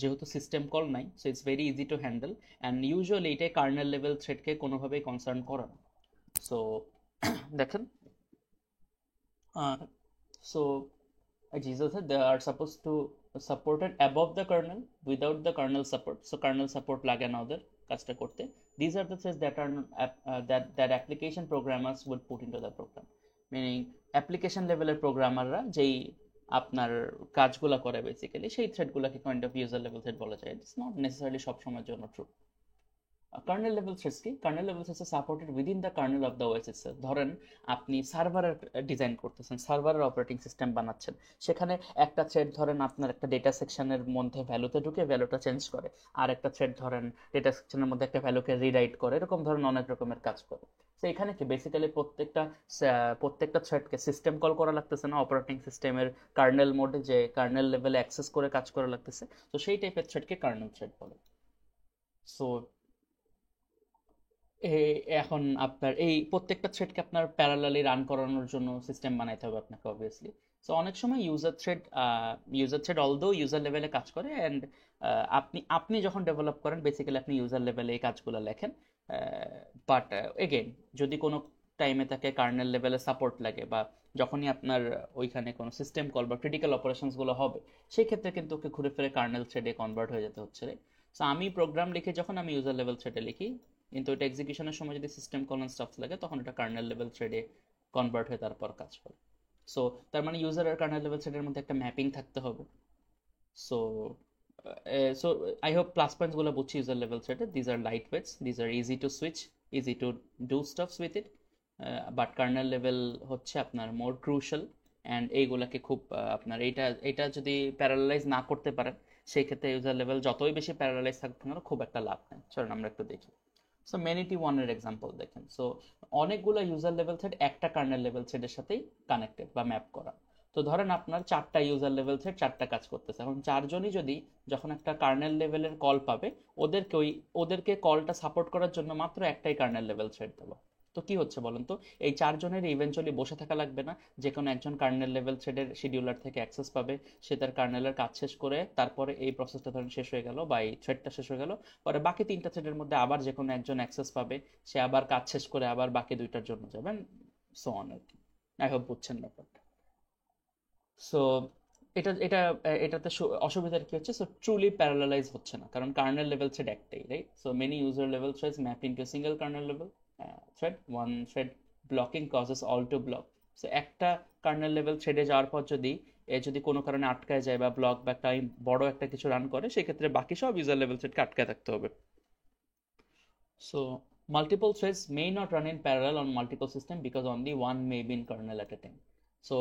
যেহেতু সিস্টেম কল নাই, so it's very easy to handle, and usually এটাই কার্নেল লেভেল থ্রেডকে কোনোভাবেই কনসার্ন করে না। সো দেখেন, so Jesus said they are supposed to supported above the kernel without the kernel support, so kernel support লাগে না ওদের কাজটা করতে। These are the threads that are that application programmers would put into the program, meaning application লেভেলের প্রোগ্রামাররা যেই আপনার কাজগুলো করে বেসিক্যালি সেই থ্রেডগুলোকে kind of user level thread বলা যায়। ইটস নট নেসেসারিলি সব সময়ের জন্য ট্রু। কার্নেল লেভেল থ্রেডস কি, কার্নেল লেভেল থ্রেডস আর supported within the kernel of the OS itself. ধরেন আপনি সার্ভারের ডিজাইন করতেছেন, সার্ভারের অপারেটিং সিস্টেম বানাচ্ছেন, সেখানে একটা থ্রেড ধরেন আপনার একটা ডেটা সেকশনের মধ্যে ভ্যালুতে ঢুকে ভ্যালুটা চেঞ্জ করে, আর একটা থ্রেড ধরেন ডেটা সেকশনের মধ্যে একটা ভ্যালুকে রিরাইট করে, এরকম ধরেন অনেক রকমের কাজ করে। তো এখানে কি বেসিক্যালি প্রত্যেকটা থ্রেডকে সিস্টেম কল করা লাগতেছে না, অপারেটিং সিস্টেমের কার্নেল মোডে যে কার্নেল লেভেলে অ্যাক্সেস করে কাজ করা লাগতেছে। তো সেই টাইপের থ্রেডকে কার্নেল থ্রেড বলে। সো এখন আপনার এই প্রত্যেকটা থ্রেডকে আপনার প্যারালালি রান করানোর জন্য সিস্টেম বানাইতে হবে আপনাকে অবভিয়াসলি। সো অনেক সময় ইউজার থ্রেড অলদো ইউজার লেভেলে কাজ করে, অ্যান্ড আপনি আপনি যখন ডেভেলপ করেন বেসিক্যালি আপনি ইউজার লেভেলে এই কাজগুলো লেখেন। বাট এগেইন, যদি কোনো টাইমে তাকে কার্নেল লেভেলে সাপোর্ট লাগে, বা যখনই আপনার ওইখানে কোনো সিস্টেম কল বা ক্রিটিক্যাল অপারেশনসগুলো হবে, সেই ক্ষেত্রে কিন্তু ওকে ঘুরে ফিরে কার্নেল থ্রেডে কনভার্ট হয়ে যেতে হচ্ছে। সো আমি প্রোগ্রাম লিখে যখন আমি ইউজার লেভেল থ্রেডে লিখি, কিন্তু এটা এক্সিকিউশনের সময় যদি সিস্টেম কল স্টাফ লাগে তখন এটা কার্নেল লেভেল থ্রেডে কনভার্ট হয়ে তারপর কাজ করে। সো তার মানে ইউজার আর কার্নেল লেভেল থ্রেডের মধ্যে একটা ম্যাপিং থাকতে হবে। So so I hope plus points গুলো বুঝছি user level thread. These are lightweights, these are easy to switch, easy to do stuffs with it. But kernel level হচ্ছে আপনার more crucial, and এইগুলাকে খুব আপনার এটা যদি প্যারালাইজ না করতে পারেন সেই ক্ষেত্রে ইউজার লেভেল যতই বেশি প্যারালাইজ থাকুক না কেন খুব একটা লাভ নেই। চলুন আমরা একটু দেখি। সো মেনিটি ওয়ানের এক্সাম্পল দেখেন। সো অনেকগুলো ইউজার লেভেল থ্রেড একটা কার্নেল লেভেল থ্রেডের সাথেই কানেক্টেড বা ম্যাপ করা। তো ধরেন আপনার চারটা ইউজার লেভেল থ্রেড চারটা কাজ করতেছে, এখন চারজনই যদি যখন একটা কার্নেল লেভেলের কল পাবে ওদেরকে কলটা সাপোর্ট করার জন্য মাত্র একটাই কার্নেল লেভেল থ্রেড দেবো। তো কি হচ্ছে বলুন তো, এই চারজনের ইভেনচুয়ালি বসে থাকা লাগবে না, যে কোনো একজন কার্নেল লেভেল থ্রেডের শিডিউলার থেকে অ্যাক্সেস পাবে, সে তার কার্নেলের কাজ শেষ করে তারপরে এই প্রসেসটা ধরেন শেষ হয়ে গেল বা এই থ্রেডটা শেষ হয়ে গেল, পরে বাকি তিনটা থ্রেডের মধ্যে আবার যে কোনো একজন অ্যাক্সেস পাবে, সে আবার কাজ শেষ করে আবার বাকি দুইটার জন্য যাবেন, সো অন আর কি। আই হোপ বুঝছেন ব্যাপারটা। সো এটা এটা এটাতে অসুবিধার কি হচ্ছে, সো ট্রুলি প্যারালালাইজ হচ্ছে না, কারণ কার্নেল লেভেল থ্রেড একটাই, right? So many user level threads map into single kernel level thread, one thread blocking causes all two block. So একটা কার্নেল লেভেল থ্রেডে যাওয়ার পর যদি কোনো কারণে আটকায় যায় বা ব্লক বা টাইম বড় একটা কিছু রান করে, সেক্ষেত্রে বাকি সব ইউজার লেভেল থ্রেডকে আটকায় থাকতে হবে। So multiple threads may not run in parallel on multiple systems because only one may be in kernel at a time. So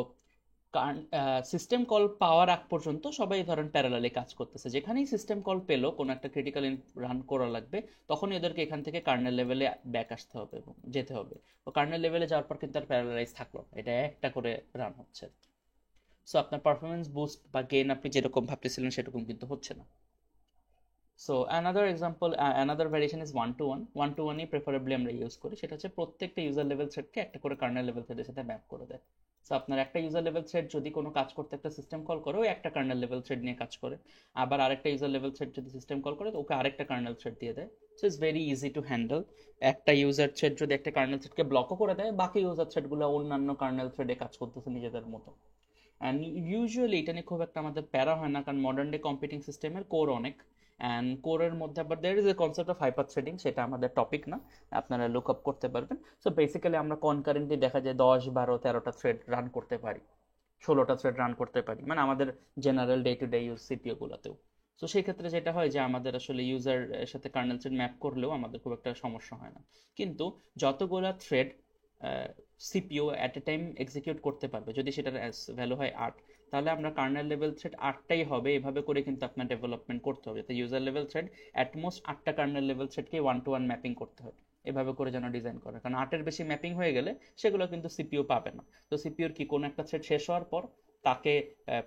system call পাওয়ার আগ পর্যন্ত সবাই ধরেন প্যারালালে কাজ করতেছে, যেখানেই সিস্টেম কল পেলো কোনো একটা ক্রিটিক্যাল রান করা লাগবে, তখনই এদেরকে এখান থেকে কার্নেল লেভেলে ব্যাক আসতে হবে এবং যেতে হবে। তো কার্নেল লেভেলে যাওয়ার পর কিন্তু আর প্যারালাইজ থাকলো, এটা একটা করে রান হচ্ছে। সো আপনার পারফরমেন্স বুস্ট বা গেইন আপনি যেরকম ভাবতেছিলেন সেরকম কিন্তু হচ্ছে না। So another example, another variation is one to one. One to ওয়ানই প্রেফারেবলি আমরা ইউজ করি, সেটা হচ্ছে প্রত্যেকটা ইউজার লেভেল থ্রেডকে একটা করে কার্নেল লেভেল থ্রেডের সাথে ম্যাপ করে দেয়। সো আপনার একটা ইউজার লেভেল থ্রেড যদি কোনো কাজ করতে একটা সিস্টেম কল করে, ওই একটা কার্নেল লেভেল থ্রেড নিয়ে কাজ করে, আবার আরেকটা ইউজার লেভেল থ্রেড যদি সিস্টেম কল করে তো ওকে আরেকটা কার্নেল থ্রেড দিয়ে দেয়। So it's very easy to handle. একটা ইউজার থ্রেড যদি একটা কার্নেল থ্রেডকে ব্লকও করে দেয়, বাকি ইউজার থ্রেডগুলো অন্যান্য কার্নেল থ্রেডে কাজ করতেছে নিজেদের মতো। অ্যান্ড ইউজুয়ালি এটা নিয়ে খুব একটা আমাদের প্যারা হয় না, কারণ মডার্ন ডে কম্পিউটিং সিস্টেমের কোর অনেক, অ্যান্ড কোরের মধ্যে আবার there is a concept of hyper threading, সেটা আমাদের টপিক না, আপনারা লুক আপ করতে পারবেন। সো বেসিক্যালি আমরা কনকারেন্টলি দেখা যায় 10 12 13টা থ্রেড রান করতে পারি, 16টা থ্রেড রান করতে পারি, মানে আমাদের general day to day use CPU গুলোতেও। তো সেই ক্ষেত্রে যেটা হয় যে আমাদের আসলে ইউজার সাথে কার্নেল থ্রেড ম্যাপ করলেও আমাদের খুব একটা সমস্যা হয় না। কিন্তু যতগুলা thread CPU at a time execute করতে পারবে, যদি সেটার ভ্যালু হয় 8, তাহলে আমরা কার্নেল লেভেল থ্রেড 8টাই হবে, এভাবে করে কিন্তু আপনার ডেভেলপমেন্ট করতে হবে। তো ইউজার লেভেল থ্রেড অ্যাটমোস্ট 8টা কার্নেল লেভেল থ্রেডকে ওয়ান টু ওয়ান ম্যাপিং করতে হয়, এভাবে করে যেন ডিজাইন করে, কারণ 8এর বেশি ম্যাপিং হয়ে গেলে সেগুলো কিন্তু সিপিইউ পাবে না। তো সিপিইউর কি কোনো একটা থ্রেড শেষ হওয়ার পর তাকে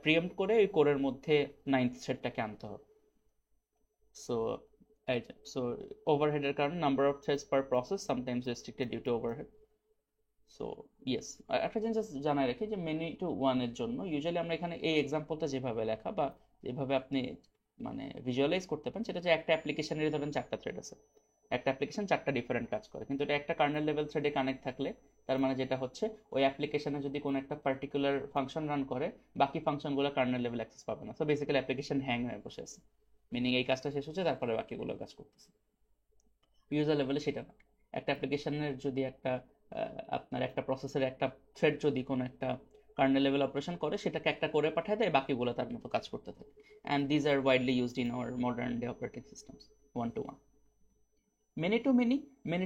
প্রিএম্প্ট করে ওই কোরের মধ্যে 9th থ্রেডটাকে আনতে হবে। সো সো ওভারহেডের কারণে number of threads per process sometimes restricted due to overhead. So yes, একটা জিনিস জানাই রাখি যে মেনি টু ওয়ানের জন্য ইউজুয়ালি আমরা এখানে এই এক্সাম্পলটা যেভাবে লেখা বা যেভাবে আপনি মানে ভিজুয়ালাইজ করতে পারেন, সেটা যে একটা অ্যাপ্লিকেশনের ধরেন 4টা থ্রেড আছে, একটা অ্যাপ্লিকেশন 4টা ডিফারেন্ট কাজ করে, কিন্তু এটা একটা কার্নেল লেভেল থ্রেডে কানেক্ট থাকলে তার মানে যেটা হচ্ছে ওই অ্যাপ্লিকেশনে যদি কোনো একটা পার্টিকুলার ফাংশন রান করে, বাকি ফাংশনগুলো কার্নেল লেভেল অ্যাক্সেস পাবে না। সো বেসিক্যালি অ্যাপ্লিকেশন হ্যাং হয়ে বসে আছে, মিনিং এই কাজটা শেষ হচ্ছে তারপরে বাকিগুলো কাজ করতেছে। ইউজার লেভেলে সেটা না, একটা অ্যাপ্লিকেশনের যদি আপনার একটা প্রসেসের একটা থ্রেড যদি কোনো একটা কার্নেল লেভেল অপারেশন করে, সেটাকে একটা করে পাঠায় দেয়, বাকিগুলো তার মতো কাজ করতে থাকে। And these are widely used in our modern day operating systems. One to one. Many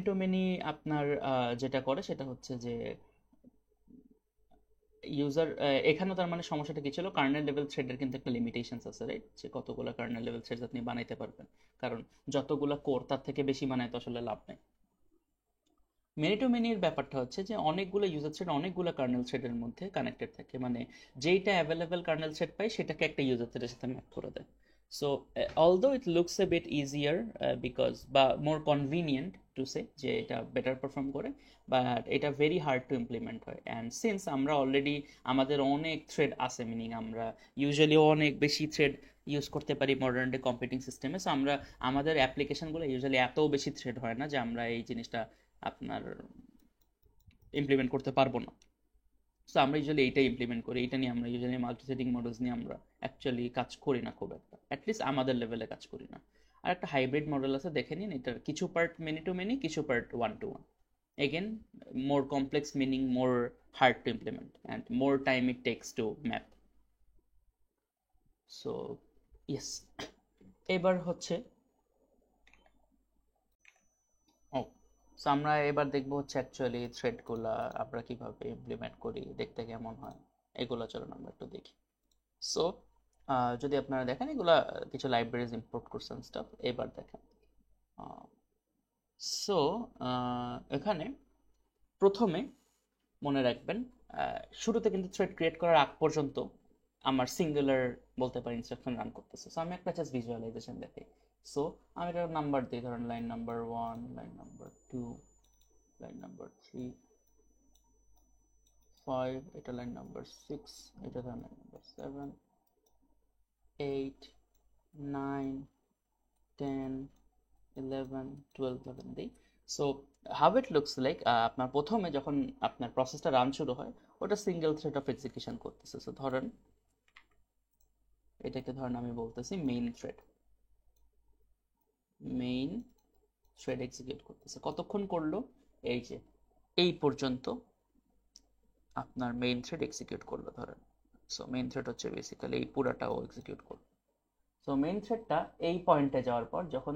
to many আপনার যেটা করে সেটা হচ্ছে যে ইউজার এখানেও তার মানে সমস্যাটা কি ছিল, কার্নেল লেভেল থ্রেডের কিন্তু একটা লিমিটেশনস আছে, রাইট? যে কতগুলো কার্নেল লেভেল থ্রেড আপনি বানাইতে পারবেন, কারণ যতগুলো কোর তার থেকে বেশি বানায় তো আসলে লাভ নেই। মেনি টু মেনির ব্যাপারটা হচ্ছে যে অনেকগুলো ইউজার থ্রেড অনেকগুলো কার্নেল থ্রেডের মধ্যে কানেক্টেড থাকে, মানে যেইটা অ্যাভেলেবেল কার্নেল থ্রেড পায় সেটাকে একটা ইউজার থ্রেডের সাথে ম্যাপ করে দেয়। So although it looks a bit easier because বা মোর কনভিনিয়েন্ট টু সে যে এটা বেটার পারফর্ম করে, বাট এটা ভেরি হার্ড টু ইমপ্লিমেন্ট হয়। অ্যান্ড সিন্স আমরা অলরেডি আমাদের অনেক থ্রেড আছে, মিনিং আমরা ইউজুয়ালি অনেক বেশি থ্রেড ইউজ করতে পারি মডার্ন ডে কম্পিউটিং সিস্টেমে, সো আমরা আমাদের অ্যাপ্লিকেশনগুলো ইউজুয়ালি এত বেশি থ্রেড হয় না যে আমরা এই জিনিসটা আপনার ইমপ্লিমেন্ট করতে পারবো না। সো আমরা ইউজুয়ালি এইটাই ইমপ্লিমেন্ট করি, এটা নিয়ে আমরা ইউজুয়ালি মাল্টিথ্রেডিং মডেলস নিয়ে আমরা অ্যাকচুয়ালি কাজ করি না খুব একটা, অ্যাটলিস্ট আমাদের লেভেলে কাজ করি না। আর একটা হাইব্রিড মডেল আছে, দেখে নিন, এটার কিছু পার্ট মেনি টু মেনি, কিছু part one to one. Again more complex, meaning more hard to implement and more time it takes to map. So yes, এবার হচ্ছে ও সো আমরা এবার দেখবো হচ্ছে অ্যাকচুয়ালি থ্রেডগুলা আমরা কিভাবে ইমপ্লিমেন্ট করি, দেখতে কেমন হয় এগুলো। চলুন আমরা একটু দেখি। সো যদি আপনারা দেখেন এগুলা কিছু লাইব্রেরিজ ইম্পোর্ট করছেন স্টাফ। এবার দেখেন সো এখানে প্রথমে মনে রাখবেন শুরুতে কিন্তু থ্রেড ক্রিয়েট করার আগ পর্যন্ত আমার সিঙ্গুলার বলতে পারি ইনস্ট্রাকশন রান করতেছে। সো আমি একটা জাস্ট ভিজুয়ালাইজেশন দেখাই। সো আমি এটা নাম্বার দিই, ধরেন line number 1, line number 2, line number 3, 5, এটা লাইন নাম্বার 6, এটা ধরেন লাইন নাম্বার 7, 8, 9, 10, 11, 12 ধরেন দিই। So how it looks like, আপনার প্রথমে যখন আপনার প্রসেসটা রান শুরু হয় ওটা সিঙ্গেল থ্রেড অফ এক্সিকিউশন করতেছে। সো ধরেন এটাকে ধরেন আমি বলতেছি main thread. Main thread execute করতেছে, কতক্ষণ করলো? এই যে এই পর্যন্ত আপনার মেইন থ্রেড এক্সিকিউট করলো ধরেন। সো মেইন থ্রেড হচ্ছে বেসিক্যালি এই পুরাটাও এক্সিকিউট করলো। সো মেইন থ্রেডটা এই পয়েন্টে যাওয়ার পর যখন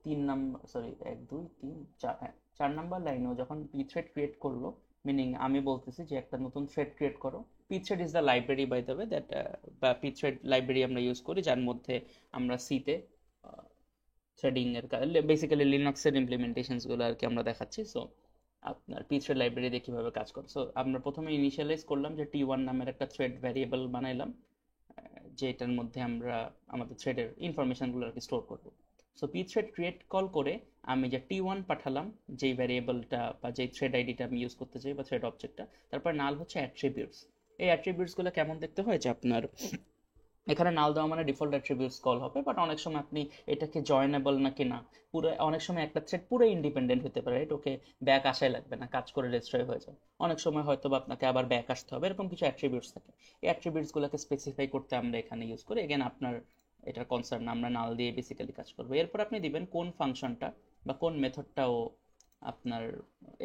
3 নাম্বার, সরি 1 2 3 4, হ্যাঁ 4 নাম্বার লাইনেও যখন পি থ্রেড ক্রিয়েট করলো, মিনিং আমি বলতেছি যে একটা নতুন থ্রেড ক্রিয়েট করো। P thread is the library by the way that, বা পি থ্রেড লাইব্রেরি আমরা ইউজ করি যার মধ্যে আমরা সিতে থ্রেডিং এর বেসিক্যালি লিনাক্সের ইমপ্লিমেন্টেশনসগুলো আর কি আমরা দেখাচ্ছি। সো আপনার পি থ্রেড লাইব্রেরি দিয়ে কীভাবে কাজ করে। সো আমরা প্রথমে ইনিশিয়ালাইজ করলাম যে T1 নামের একটা থ্রেড ভ্যারিয়েবল বানাইলাম, যেটার মধ্যে আমরা আমাদের থ্রেডের ইনফরমেশনগুলো আর কি স্টোর করবো। So P thread create call করে আমি যে T1 পাঠালাম, যেই ভ্যারিয়েবলটা বা যেই থ্রেড আইডিটা আমি ইউজ করতে চাই বা থ্রেড অবজেক্টটা, তারপর নাল হচ্ছে অ্যাট্রিবিউটস। এই অ্যাট্রিবিউটসগুলো কেমন দেখতে হয় যে আপনার এখানে নাল দেওয়া মানে ডিফল্ট অ্যাট্রিবিউটস কল হবে, বাট অনেক সময় আপনি এটাকে জয়েনেবল নাকি না, পুরো অনেক সময় একটা থ্রেড পুরো ইন্ডিপেন্ডেন্ট হতে পারে, রাইট? ওকে ব্যাক আসাই লাগবে না, কাজ করে রেজিস্ট্রাই হয়ে যায়। অনেক সময় হয়তো বা আপনাকে আবার ব্যাক আসতে হবে, এরকম কিছু অ্যাট্রিবিউটস থাকে। এই অ্যাট্রিবিউটসগুলোকে স্পেসিফাই করতে আমরা এখানে ইউজ করি। এগেন আপনার এটার কনসার্ন, আমরা নাল দিয়ে বেসিক্যালি কাজ করবো। এরপর আপনি দিবেন কোন ফাংশনটা বা কোন মেথডটাও আপনার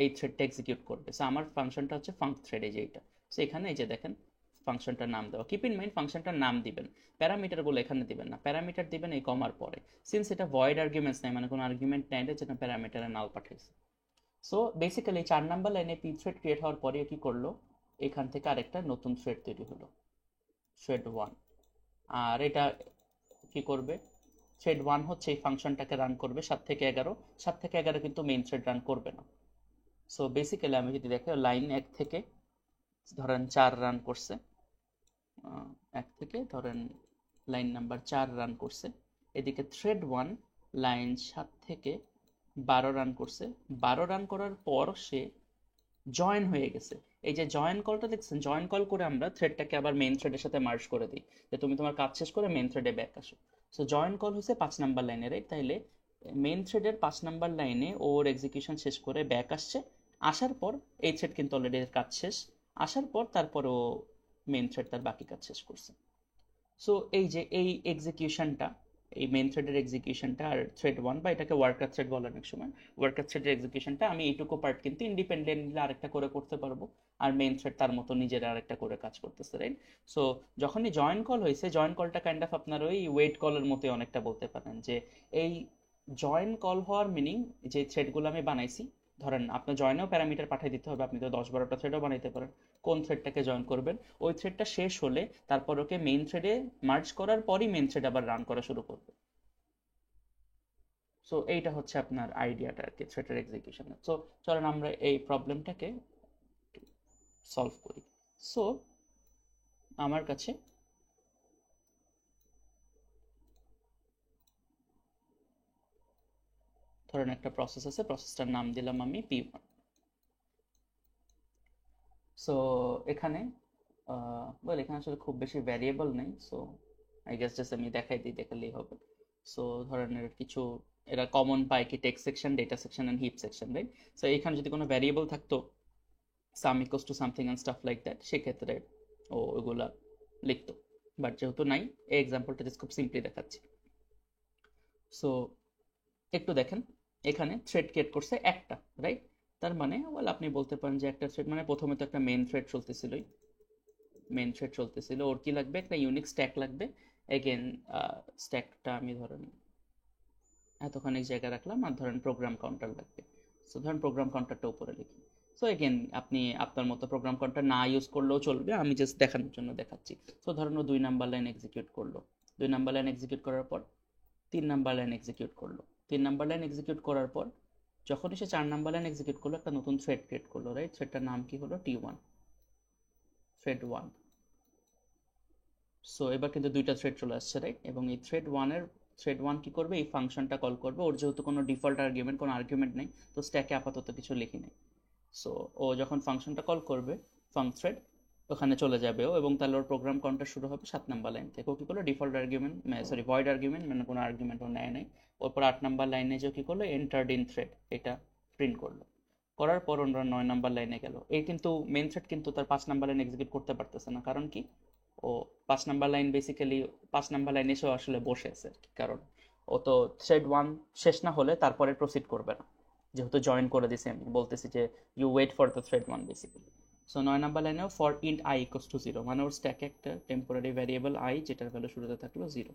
এই থ্রেডটা এক্সিকিউট করবে। সো আমার ফাংশনটা হচ্ছে ফাঙ্ক থ্রেড, এই যে এইটা। সো এখানে এই যে দেখেন ফাংশনটার নাম দেওয়া। কিপ ইন মাইন্ড ফাংশনটার নাম দিবেন, প্যারামিটারগুলো এখানে দিবেন না, প্যারামিটার দিবেন এই কমার পরে। সিন্স এটা ভয়েড আর্গুমেন্টস নাই, মানে কোনো আর্গুমেন্ট নাই যেটা প্যারামিটারে নাল পাঠাইছে। সো বেসিক্যালি 4 নাম্বার লাইনে পি থ্রেড ক্রিয়েট হওয়ার পরে কি করলো, এখান থেকে আরেকটা নতুন থ্রেড তৈরি হলো, থ্রেড 1। আর এটা কি করবে, থ্রেড 1 হচ্ছে এই ফাংশনটাকে রান করবে 7 থেকে 11। 7 থেকে 11 কিন্তু মেইন থ্রেড রান করবে না। সো বেসিক্যালি আমি যদি দেখি লাইন 1 থেকে ধরেন 4 রান করছে, 1 থেকে ধরেন লাইন নাম্বার 4 রান করছে। এদিকে থ্রেড 1 লাইন 7 থেকে 12 রান করছে। 12 রান করার পর সে জয়েন হয়ে গেছে। এই যে জয়েন কলটা দেখছেন, জয়েন কল করে আমরা থ্রেডটাকে আবার মেইন থ্রেডের সাথে মার্জ করে দিই, যে তুমি তোমার কাজ শেষ করে মেইন থ্রেডে ব্যাক আসো। সো জয়েন কল হচ্ছে 5 নাম্বার লাইনে, রাইট? তাইলে মেইন থ্রেডের 5 নাম্বার লাইনে ওর এক্সিকিউশন শেষ করে ব্যাক আসছে। আসার পর এই থ্রেড কিন্তু অলরেডি কাজ শেষ। আসার পর তারপর ও মেইন থ্রেড তার বাকি কাজ শেষ করছে। সো এই যে এই এক্সিকিউশনটা, এই মেইন থ্রেডের এক্সিকিউশনটা আর থ্রেড 1, বা এটাকে ওয়ার্কার থ্রেড বলে অনেক সময়, ওয়ার্কার থ্রেডের এক্সিকিউশনটা আমি এইটুকু পার্ট কিন্তু ইন্ডিপেন্ডেন্টলি আরেকটা করে করতে পারবো, আর মেইন থ্রেড তার মতো নিজের আরেকটা করে কাজ করতেছে, রাইট? সো যখনই জয়েন কল হয়েছে, জয়েন কলটা কাইন্ড অফ আপনার ওই ওয়েট কলের মতোই অনেকটা বলতে পারেন, যে এই জয়েন কল হওয়ার মিনিং যে থ্রেডগুলো আমি বানাইছি, ধরেন আপনার জয়েনেও প্যারামিটার পাঠিয়ে দিতে হবে, আপনি তো 10-12টা থ্রেডও বানাইতে পারেন। কোন থ্রেডটাকে জয়েন করবেন, ওই থ্রেডটা শেষ হলে তারপর ওকে মেইন থ্রেডে মার্জ করার পরই মেইন থ্রেড আবার রান করা শুরু করবে। সো এইটা হচ্ছে আপনার আইডিয়াটা আর কি থ্রেডের এক্সিকিউশনের। সো চলেন আমরা এই প্রবলেমটাকে সলভ করি। সো আমার কাছে ধরেন একটা প্রসেস আছে, প্রসেসটার নাম দিলাম আমি P1। সো এখানে ওয়েল এখানে আসলে খুব বেশি ভ্যারিয়েবল নেই, সো আই গেস জাস্ট আমি দেখাই দিই, দেখালেই হবে। সো ধরেন এর কিছু এরা কমন পায় কি text section, data section and heap section, right? So এখানে যদি কোনো ভ্যারিয়েবল থাকতো sum equals to something and stuff like that, সেক্ষেত্রে ও ওগুলা লিখতো। বাট যেহেতু নাই, এই এক্সাম্পলটা জাস্ট খুব সিম্পলি দেখাচ্ছি। সো একটু দেখেন, এখানে থ্রেড ক্রিয়েট করছে একটা, রাইট? তার মানে ওয়েল আপনি বলতে পারেন যে একটা থ্রেড মানে প্রথমে তো একটা মেইন থ্রেড চলতেছিলই, মেইন থ্রেড চলতেছিল, ওর কি লাগবে, একটা ইউনিক স্ট্যাক লাগবে। এগেন স্ট্যাকটা আমি ধরেন এতখানি জায়গা রাখলাম, আর ধরেন প্রোগ্রাম কাউন্টার লাগবে। সো ধরেন প্রোগ্রাম কাউন্টারটা উপরে লিখি। সো এগেন আপনি আপনার মতো প্রোগ্রাম কাউন্টার না ইউজ করলেও চলবে, আমি জাস্ট দেখানোর জন্য দেখাচ্ছি। সো ধরেন ও 2 নাম্বার লাইন এক্সিকিউট করলো। 2 নাম্বার লাইন এক্সিকিউট করার পর 3 নাম্বার লাইন এক্সিকিউট করলো। 3 নাম্বার লাইন এক্সিকিউট করার পর যখনই সে 4 নাম্বার লাইন এক্সিকিউট করলো, একটা নতুন থ্রেড ক্রিয়েট করলো, রাইট? থ্রেডটার নাম কি হলো? T1, thread 1। সো এবার কিন্তু দুইটা থ্রেড চলে আসছে, রাইট? এবং এই থ্রেড 1 কি করবে? এই ফাংশনটা কল করবে। ওর যেহেতু কোনো ডিফল্ট আর্গুমেন্ট, কোনো আর্গুমেন্ট নেই, তো স্ট্যাকে আপাতত কিছু লিখি নেই। সো ও যখন ফাংশনটা কল করবে, থ্রেড, ওখানে চলে যাবে ও, এবং তাহলে ওর প্রোগ্রাম কাউন্টার শুরু হবে 7 নাম্বার লাইন থেকে। ও কি করলো? Default argument, sorry void argument, মানে কোনো আর্গুমেন্ট ও নেয় নাই। ওরপর 8 নাম্বার লাইনে যে কি করলো? এন্টার্ড ইন থ্রেড, এটা প্রিন্ট করলো। করার পর ওরা 9 নাম্বার লাইনে গেল। এই কিন্তু মেন থ্রেড কিন্তু তার 5 নাম্বার লাইন এক্সিকিউট করতে পারতেছে না, কারণ কি? ও 5 নাম্বার লাইন বেসিক্যালি 5 নাম্বার লাইনে এসেও আসলে বসে আছে আর কি। কারণ ও তো থ্রেড 1 শেষ না হলে তারপরে প্রসিড করবে না, যেহেতু জয়েন করে দিছি। আমি বলতেছি যে you wait for the thread 1 basically. So 9 number লাইনেও for int i equals to 0, মানে ওর স্ট্যাকে একটা টেম্পোরারি ভ্যারিয়েবল আই, যেটার ভ্যালু শুরুতে থাকলো 0,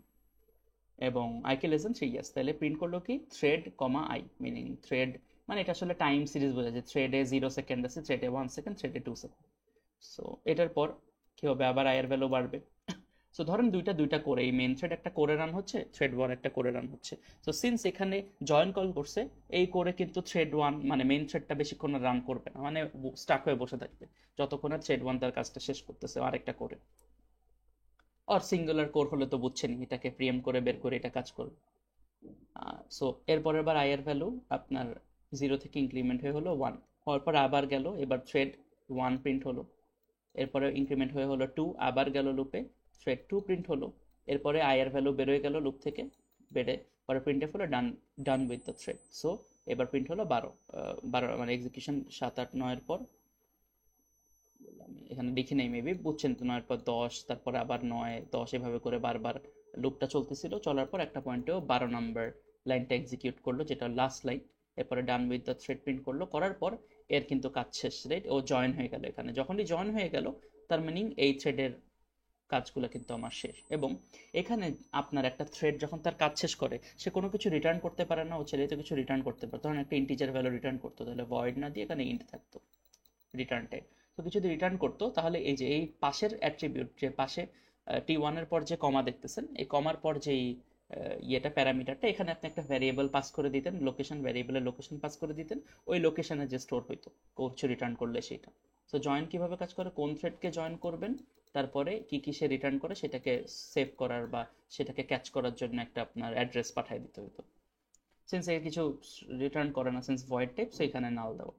এবং আই কে লেস দেন 3 ইয়ার্স। তাহলে প্রিন্ট করলো কি? Thread comma i, meaning thread, মানে এটা আসলে টাইম সিরিজ বোঝা যায়। থ্রেডে 0 সেকেন্ড আছে, থ্রেডে 1 সেকেন্ড, থ্রেডে 2 সেকেন্ড। সো এটার পর কি হবে? আবার আয়ের ভ্যালু বাড়বে। সো ধরেন দুইটা দুইটা করে, এই মেন থ্রেড একটা করে রান হচ্ছে, থ্রেড 1 একটা করে রান হচ্ছে। সো সিন্স এখানে জয়েন কল করছে, এই করে কিন্তু থ্রেড 1 মানে মেন থ্রেডটা বেশিক্ষণ রান করবে না, মানে স্টাক হয়ে বসে থাকবে যতক্ষণ আর থ্রেড 1 তার কাজটা শেষ করতেছে আরেকটা করে। আর সিঙ্গুলার কোর হলে তো বুঝছেনই, এটাকে প্রিএম করে বের করে এটা কাজ করবে। সো এরপরের বার আই এর ভ্যালু আপনার 0 থেকে ইনক্রিমেন্ট হয়ে হলো 1, হওয়ার পর আবার গেল, এবার থ্রেড 1 প্রিন্ট হলো। এরপরে ইনক্রিমেন্ট হয়ে হলো 2, আবার গেল লুপে, থ্রেড 2 প্রিন্ট হলো। এরপরে আই এর ভ্যালু বেরোয় গেল লুপ থেকে, বেড়ে পরে প্রিন্ট হলো done, done with the thread. So এবার প্রিন্ট হলো 12, 12 মানে এক্সিকিউশন 7, 8, 9-এর পর, এখানে লিখি নাই, মেবি বুঝছেন তো, 9-এর পর 10, তারপরে আবার 9, 10, এভাবে করে বারবার লুপটা চলতেছিল। চলার পর একটা পয়েন্টেও 12 নাম্বার লাইনটা এক্সিকিউট করলো, যেটা লাস্ট লাইন। এরপরে ডান উইথ দ্য থ্রেড প্রিন্ট করলো, করার পর এর কিন্তু কাজ শেষ, রাইট? ও জয়েন হয়ে গেল এখানে। যখনই জয়েন হয়ে গেল, তার মিনিং এই থ্রেডের কাজগুলো কিন্তু আমার শেষ। এবং এখানে আপনার একটা থ্রেড যখন তার কাজ শেষ করে, সে কোনো কিছু রিটার্ন করতে পারে না। ও চাইলে তো কিছু রিটার্ন করতে পারে, ধরুন একটা ইন্টিজার ভ্যালু রিটার্ন করতো, তাহলে ভয়েড না দিয়ে এখানে ইন্ট থাকতো রিটার্ন টাইপ। তো কিছু যদি রিটার্ন করতো, তাহলে এই যে এই পাশের অ্যাট্রিবিউট, যে পাশে T1-এর পর যে কমা দেখতেছেন, এই কমার পর যেই ইয়েটা, প্যারামিটারটা, এখানে আপনি একটা ভ্যারিয়েবল পাস করে দিতেন, লোকেশন, ভ্যারিয়েবলের লোকেশন পাস করে দিতেন। ওই লোকেশনে যে স্টোর হইতো কিছু রিটার্ন করলে সেটা। তো জয়েন কিভাবে কাজ করে? কোন থ্রেডকে জয়েন করবেন, তারপরে কি কি সে রিটার্ন করে, সেটাকে সেভ করার বা সেটাকে ক্যাচ করার জন্য একটা আপনার অ্যাড্রেস পাঠিয়ে দিতে হতো। সিন্স এর কিছু রিটার্ন করে না, সিন্স ভয়েড টাইপ, সো এখানে নাল দেওয়া।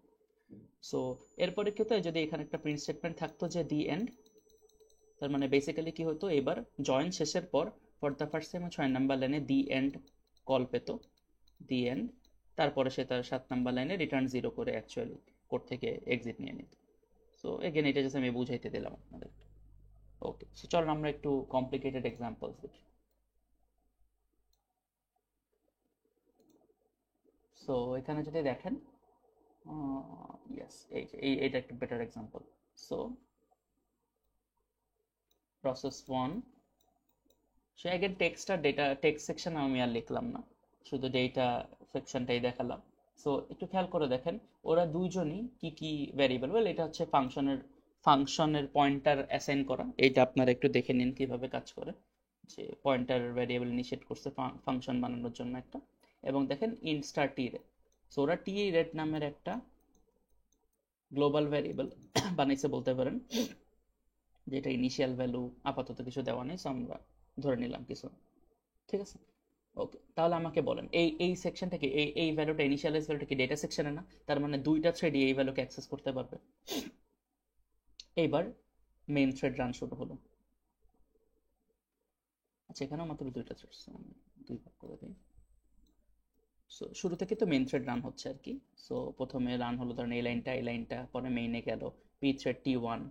সো এরপরে কি হতো? যদি এখানে একটা প্রিন্ট স্টেটমেন্ট থাকতো যে দি এন্ড, তার মানে বেসিক্যালি কি হতো? এবার জয়েন শেষের পর for the first time 6 number লাইনে দি এন্ড কল পেত, দি এন্ড। তারপরে সে তার 7 নাম্বার লাইনে রিটার্ন 0 করে অ্যাকচুয়ালি কোড থেকে এক্সিট নিয়ে নিত। সো এগেন এটা জাস্ট আমি বুঝাইতে দিলাম আপনাদের। ওকে, সো চলুন আমরা একটু কমপ্লিকেটেড এক্সাম্পলস দেখি। সো এখানে যদি দেখেন, ইয়েস, এইটা একটা better example. So process 1, so again text আর ডেটা, টেক্সট সেকশন আমি আর লিখলাম না, শুধু ডেটা সেকশনটাই দেখালাম। সো একটু খেয়াল করে দেখেন, ওরা দুইজনই কি কি ভ্যারিয়েবল, ওয়েল এটা হচ্ছে ফাংশনের পয়েন্টার অ্যাসাইন করা। এইটা আপনারা একটু দেখে নিন কিভাবে কাজ করে, যে পয়েন্টার ভ্যারিয়েবল ইনিশিয়েট করছে ফাংশন বানানোর জন্য একটা। এবং দেখেন ইন্ট স্টার টি রেট, সো ওরা টি রেট নামের একটা গ্লোবাল ভ্যারিয়েবল বানাইছে বলতে পারেন, যেটা ইনিশিয়াল ভ্যালু আপাতত কিছু দেওয়া নেই, সো আমরা ধরে নিলাম কিছু, ঠিক আছে? ওকে, তাহলে আমাকে বলেন, এই সেকশনটাকে, এই ভ্যালুটা, ইনিশিয়ালাইজ ভ্যালুটা কি ডেটা সেকশনে না? তার মানে দুইটা থ্রেডই এই ভ্যালুকে অ্যাক্সেস করতে পারবে। এইবার মেইন থ্রেড রান শুরু হলো। আচ্ছা, এখানেও মাত্র দুইটা থ্রেড, দুই ভাগ করে দিই। সো শুরু থেকে তো মেইন থ্রেড রান হচ্ছে আর কি। সো প্রথমে রান হলো ধরেন এই লাইনটা, পরে মেইনে গেল, পি থ্রেড T1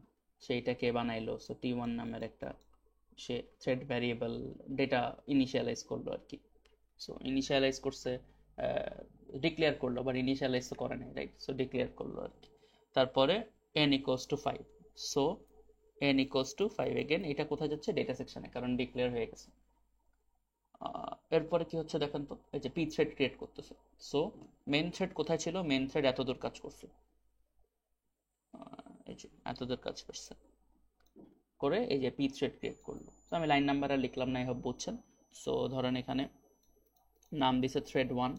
সেইটাকে বানাইলো। সো T1 নামের একটা সে থ্রেড ভ্যারিয়েবল ডেটা ইনিশিয়ালাইজ করলো আর কি। সো ইনিশিয়ালাইজ করছে, ডিক্লেয়ার করলো, আবার ইনিশিয়ালাইজ তো করে নাই, রাইট? সো ডিক্লেয়ার করলো আর কি। তারপরে n=5, সো n=5 এগেন, এটা কোথায় যাচ্ছে? ডেটা সেকশনে, কারণ ডিক্লেয়ার হয়ে গেছে। এরপরে কি হচ্ছে দেখেন তো, এই যে পি থ্রেড ক্রিয়েট করতেছে। সো মেন থ্রেড কোথায় ছিল, মেন থ্রেড এতদূর কাজ করছে, এই যে এতদূর কাজ করছে করে এই যে পি থ্রেড ক্রিয়েট করলো। তো আমি লাইন নাম্বার আর লিখলাম না, এই হোপ বুঝছেন। সো ধরেন এখানে নাম দিছে থ্রেড ওয়ান,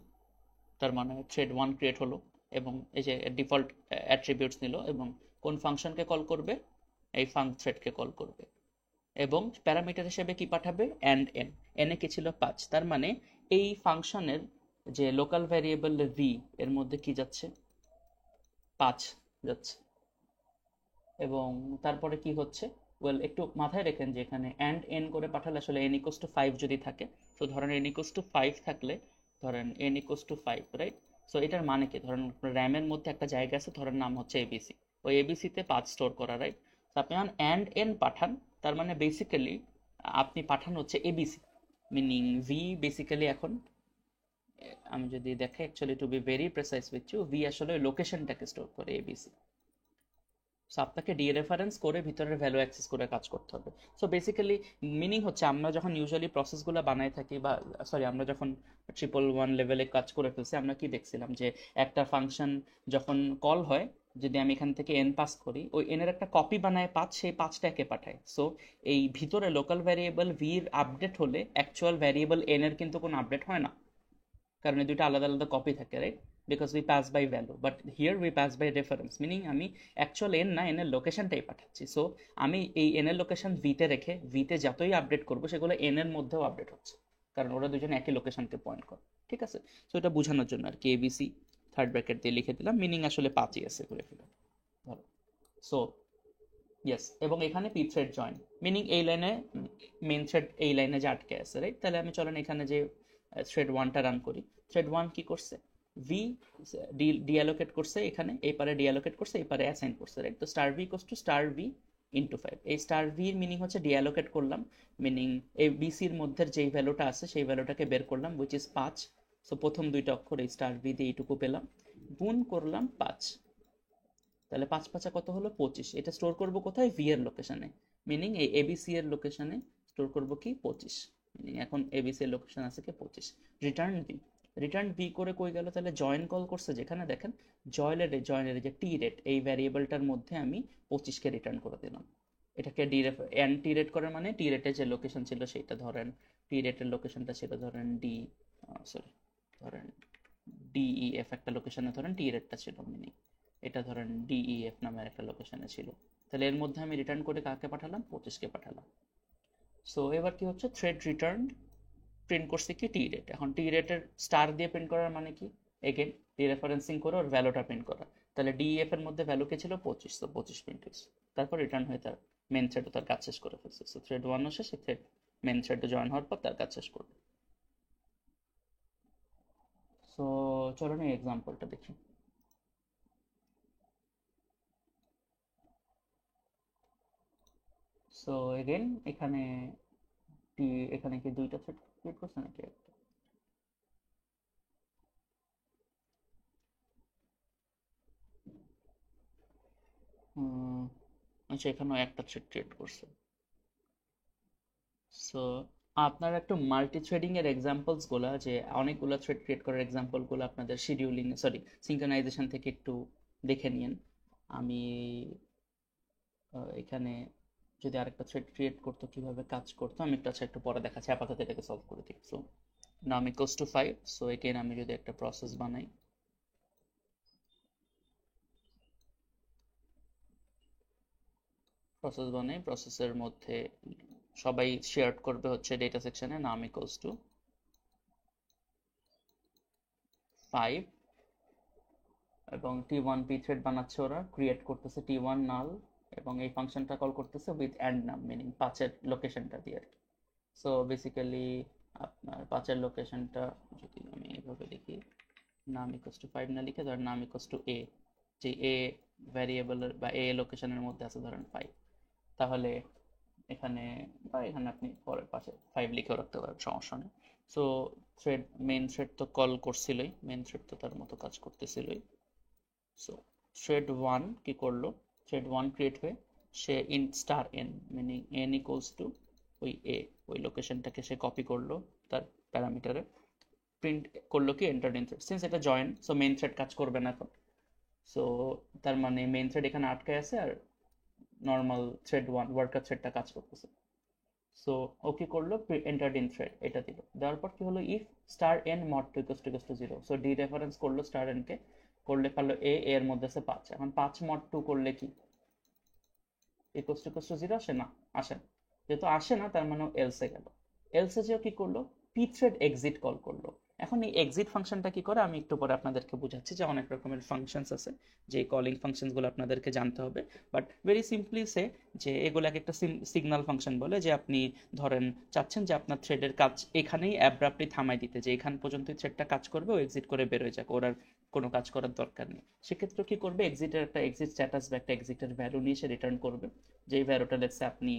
তার মানে থ্রেড ওয়ান ক্রিয়েট হলো এবং এই যে ডিফল্ট অ্যাট্রিবিউটস নিল এবং কোন ফাংশনকে কল করবে, এই ফাং থ্রেডকে কল করবে এবং প্যারামিটার হিসেবে কি পাঠাবে, অ্যান্ড এন। এনে কি ছিল 5, তার মানে এই ফাংশনের যে লোকাল ভ্যারিয়েবল ভি এর মধ্যে কি যাচ্ছে, 5 যাচ্ছে। এবং তারপরে কি হচ্ছে, ওয়েল একটু মাথায় রেখেন যে এখানে অ্যান্ড এন করে পাঠালে আসলে এন ইকোস টু 5 যদি থাকে, তো ধরেন এন ইকোস টু 5 থাকলে, ধরেন N equals to 5, right? So এটার মানে কি, ধরেন র্যামের মধ্যে একটা জায়গা আছে, ধরেন নাম হচ্ছে এবিসি, ওই এবিসিতে 5 স্টোর করা, রাইট? তো আপনি যখন অ্যান্ড এন পাঠান, তার মানে বেসিক্যালি আপনি পাঠান হচ্ছে এবিসি, মিনিং ভি বেসিক্যালি এখন, আমি যদি দেখে actually to be very precise with you, we আসলে লোকেশনটাকে স্টোর করে এবিসি। সো আপনাকে ডিরেফারেন্স করে ভিতরের ভ্যালু অ্যাক্সেস করে কাজ করতে হবে। সো বেসিক্যালি মিনিং হচ্ছে, আমরা যখন ইউজুয়ালি প্রসেসগুলো বানাই থাকি, বা সরি আমরা যখন 111 লেভেলে কাজ করে ফেলছি, আমরা কি দেখছিলাম যে একটা ফাংশন যখন কল হয়, যদি আমি এখান থেকে এন পাস করি, ওই এনের একটা কপি বানায় 5, সেই 5টা একে পাঠায়। সো এই ভিতরে লোকাল ভ্যারিয়েবল ভির আপডেট হলে অ্যাকচুয়াল ভ্যারিয়েবল এন এর কিন্তু কোনো আপডেট হয় না, কারণ এই দুটো আলাদা আলাদা কপি থাকে, right? Because we pass by value, but here we pass by reference, meaning আমি অ্যাকচুয়াল এন না, এন এর লোকেশনটাই পাঠাচ্ছি। সো আমি এই এন এর লোকেশন ভিতে রেখে ভিতে যতই আপডেট করবো সেগুলো এন এর মধ্যেও আপডেট হচ্ছে, কারণ ওরা দুজন একই লোকেশনকে পয়েন্ট করে। ঠিক আছে? সো এটা বোঝানোর জন্য আর কি এবিসি থার্ড ব্র্যাকেট দিয়ে লিখে দিলাম, মিনিং আসলে 5ই আছে করে ফেলে ভালো। সো ইয়েস, এবং এখানে পি থ্রেড জয়েন, মিনিং এই লাইনে মেন থ্রেড এই লাইনে যে আটকে আছে, রাইট? তাহলে আমি চলেন এখানে যে থ্রেড ওয়ানটা রান করি। থ্রেড ওয়ান কি করছে, ভি ডিঅ্যালোকেট করছে, এখানে এই পারে ডিঅ্যালোকেট করছে, এই পারে অ্যাসাইন করছে, রাইট? তো star V equals to star V into 5। এই স্টার ভির মিনিং হচ্ছে ডিঅ্যালোকেট করলাম, মিনিং এই বিসির মধ্যে যেই ভ্যালুটা আছে সেই ভ্যালুটাকে বের করলাম, উইচ ইজ 5। সো প্রথম দুইটা অক্ষর এই স্টার ভি দিয়ে এইটুকু পেলাম, গুণ করলাম 5, তাহলে 5 5 কত হলো 25। এটা স্টোর করব কোথায়, ভি এর লোকেশনে, মিনিং এই এবিসি এর লোকেশনে স্টোর করব কি 25, মিনিং এখন এবিসি এর লোকেশন আছে কি 25। রিটার্ন ভি, রিটার্ন ভি করে কই গেল, তাহলে জয়েন কল করছে, যেখানে দেখেন জয়েনের যে টি রেট এই ভ্যারিয়েবলটার মধ্যে আমি 25কে রিটার্ন করে দিলাম। এটাকে ডি রেফ এন টি রেট করে, মানে টি রেটের যে লোকেশন ছিল সেটা, ধরেন টি রেটের লোকেশনটা ছিল ধরেন ডি, সরি ধরেন ডিইএফ একটা লোকেশনে ধরেন টি রেটটা ছিল, মিনিং এটা ধরেন ডিইএফ নামের একটা লোকেশনে ছিল। তাহলে এর মধ্যে আমি রিটার্ন করে কাকে পাঠালাম, 25কে পাঠালাম। সো এবার কি হচ্ছে, থ্রেড রিটার্ন প্রিন্ট করছে কি টি রেট। এখন টি রেটের স্টার দিয়ে প্রিন্ট করার মানে কি, এগেন ডিরেফারেন্সিং করে ওর ভ্যালুটা প্রিন্ট করা। তাহলে ডিইএফ এর মধ্যে ভ্যালু কে ছিল 25, তো 25 প্রিন্ট হয়েছে। তারপর রিটার্ন হয়ে তার মেন থ্রেডও তার কাজ শেষ করে ফেলছে। সো থ্রেড ওয়ানও শেষে থ্রেড মেন থ্রেডে জয়েন হওয়ার পর তার কাজ শেষ করবে। সো চলো না এক্সাম্পলটা দেখি। সো এগেন এখানে এখানে কি দুইটা থ্রেড ক্রিয়েট করছে নাকি একটা? হুম, আচ্ছা এখানেও একটা থ্রেড ক্রিয়েট করছে। সো আপনার একটু মাল্টি থ্রেডিং এর এক্সাম্পলস গুলা, যে অনেকগুলো থ্রেড ক্রিয়েট করার এক্সাম্পল গুলো আপনাদের শিডিউলিং সরি সিঙ্ক্রোনাইজেশন থেকে একটু দেখে নিন। আমি এখানে যদি আরেকটা থ্রেড ক্রিয়েট করতো কিভাবে কাজ করতো আমি একটু, আচ্ছা একটু পরে দেখাচ্ছি, আপাতত এটাকে সলভ করে দিই। সো নাম ইকুয়ালস টু 5। সো এগেন আমি যদি একটা প্রসেস বানাই, প্রসেসের মধ্যে সবাই শেয়ার করবে হচ্ছে ডেটা সেকশনে নাম ইকুয়ালস টু 5, এবং টি1 পি থ্রেড বানাচ্ছে, ওরা ক্রিয়েট করতেছে টি1 নাল, এবং এই ফাংশনটা কল করতেছে উইথ অ্যান্ড নাম, মিনিং 5-এর লোকেশনটা দিয়ে আর কি। সো বেসিক্যালি আপনার 5-এর লোকেশনটা যদি আমি এইভাবে লিখি, নাম ইকুয়ালস টু 5 না লিখে ধরেন নাম ইকুয়ালস টু এ, যে এ ভ্যারিয়েবলের বা এ লোকেশনের মধ্যে আছে ধরেন 5, তাহলে এখানে বা এখানে আপনি পরের পাশে 5 লিখেও রাখতে পারেন, সমস্যা নেই। সো থ্রেড মেন থ্রেড তো কল করছিলই, মেন থ্রেড তো তার মতো কাজ করতেছিলই। সো থ্রেড ওয়ান কি করলো, থ্রেড ওয়ান ক্রিয়েট হয়ে say in star N, meaning N equals to ওই এ, ওই লোকেশনটাকে সে কপি করলো, তার প্যারামিটারে প্রিন্ট করলো কি এন্টার ইন থ্রেড। সিন্স এটা জয়েন, সো মেইন থ্রেড কাজ করবে না এখন। সো তার মানে মেইন থ্রেড এখানে আটকে আছে আর নর্মাল থ্রেড ওয়ান ওয়ার্কার থ্রেডটা কাজ করতেছে। সো ও কি করলো, এন্টার ইন থ্রেড এটা দিল, দেওয়ার পর কি হলো, if star N mod two equals to 0, so dereference করলো স্টার এন কে, করলে পারলো এর মধ্যে আছে 5। এখন 5 মড 2 করলে কি ইকুয়ালস টু 0 আসে না? আসে না। যেহেতু আসে না তার মানে এলসে গেল। এলসে যেও কি করলো, পি থ্রেড এক্সিট কল করলো। এখন এই এক্সিট ফাংশনটা কি করে আমি একটু পরে আপনাদেরকে বুঝাচ্ছি, যে অনেক রকমের ফাংশনস আছে, যে কলিং ফাংশনসগুলো আপনাদেরকে জানতে হবে। বাট ভেরি সিম্পলি সে, যে এগুলাকে একটা সিগন্যাল ফাংশন বলে, যে আপনি ধরেন চাচ্ছেন যে আপনার থ্রেডের কাজ এখানেই অ্যাব্রাপ্টলি থামাই দিতে, যে এখান পর্যন্ত থ্রেডটা কাজ করবে, ও এক্সিট করে বের হয়ে যাক, ওর আর কোনো কাজ করার দরকার নেই। সেক্ষেত্রে কি করবে, এক্সিটের একটা এক্সিট স্ট্যাটাস বা একটা এক্সিটের ভ্যালু নিয়ে সে রিটার্ন করবে, যেই ভ্যালুটা লেটসে আপনি,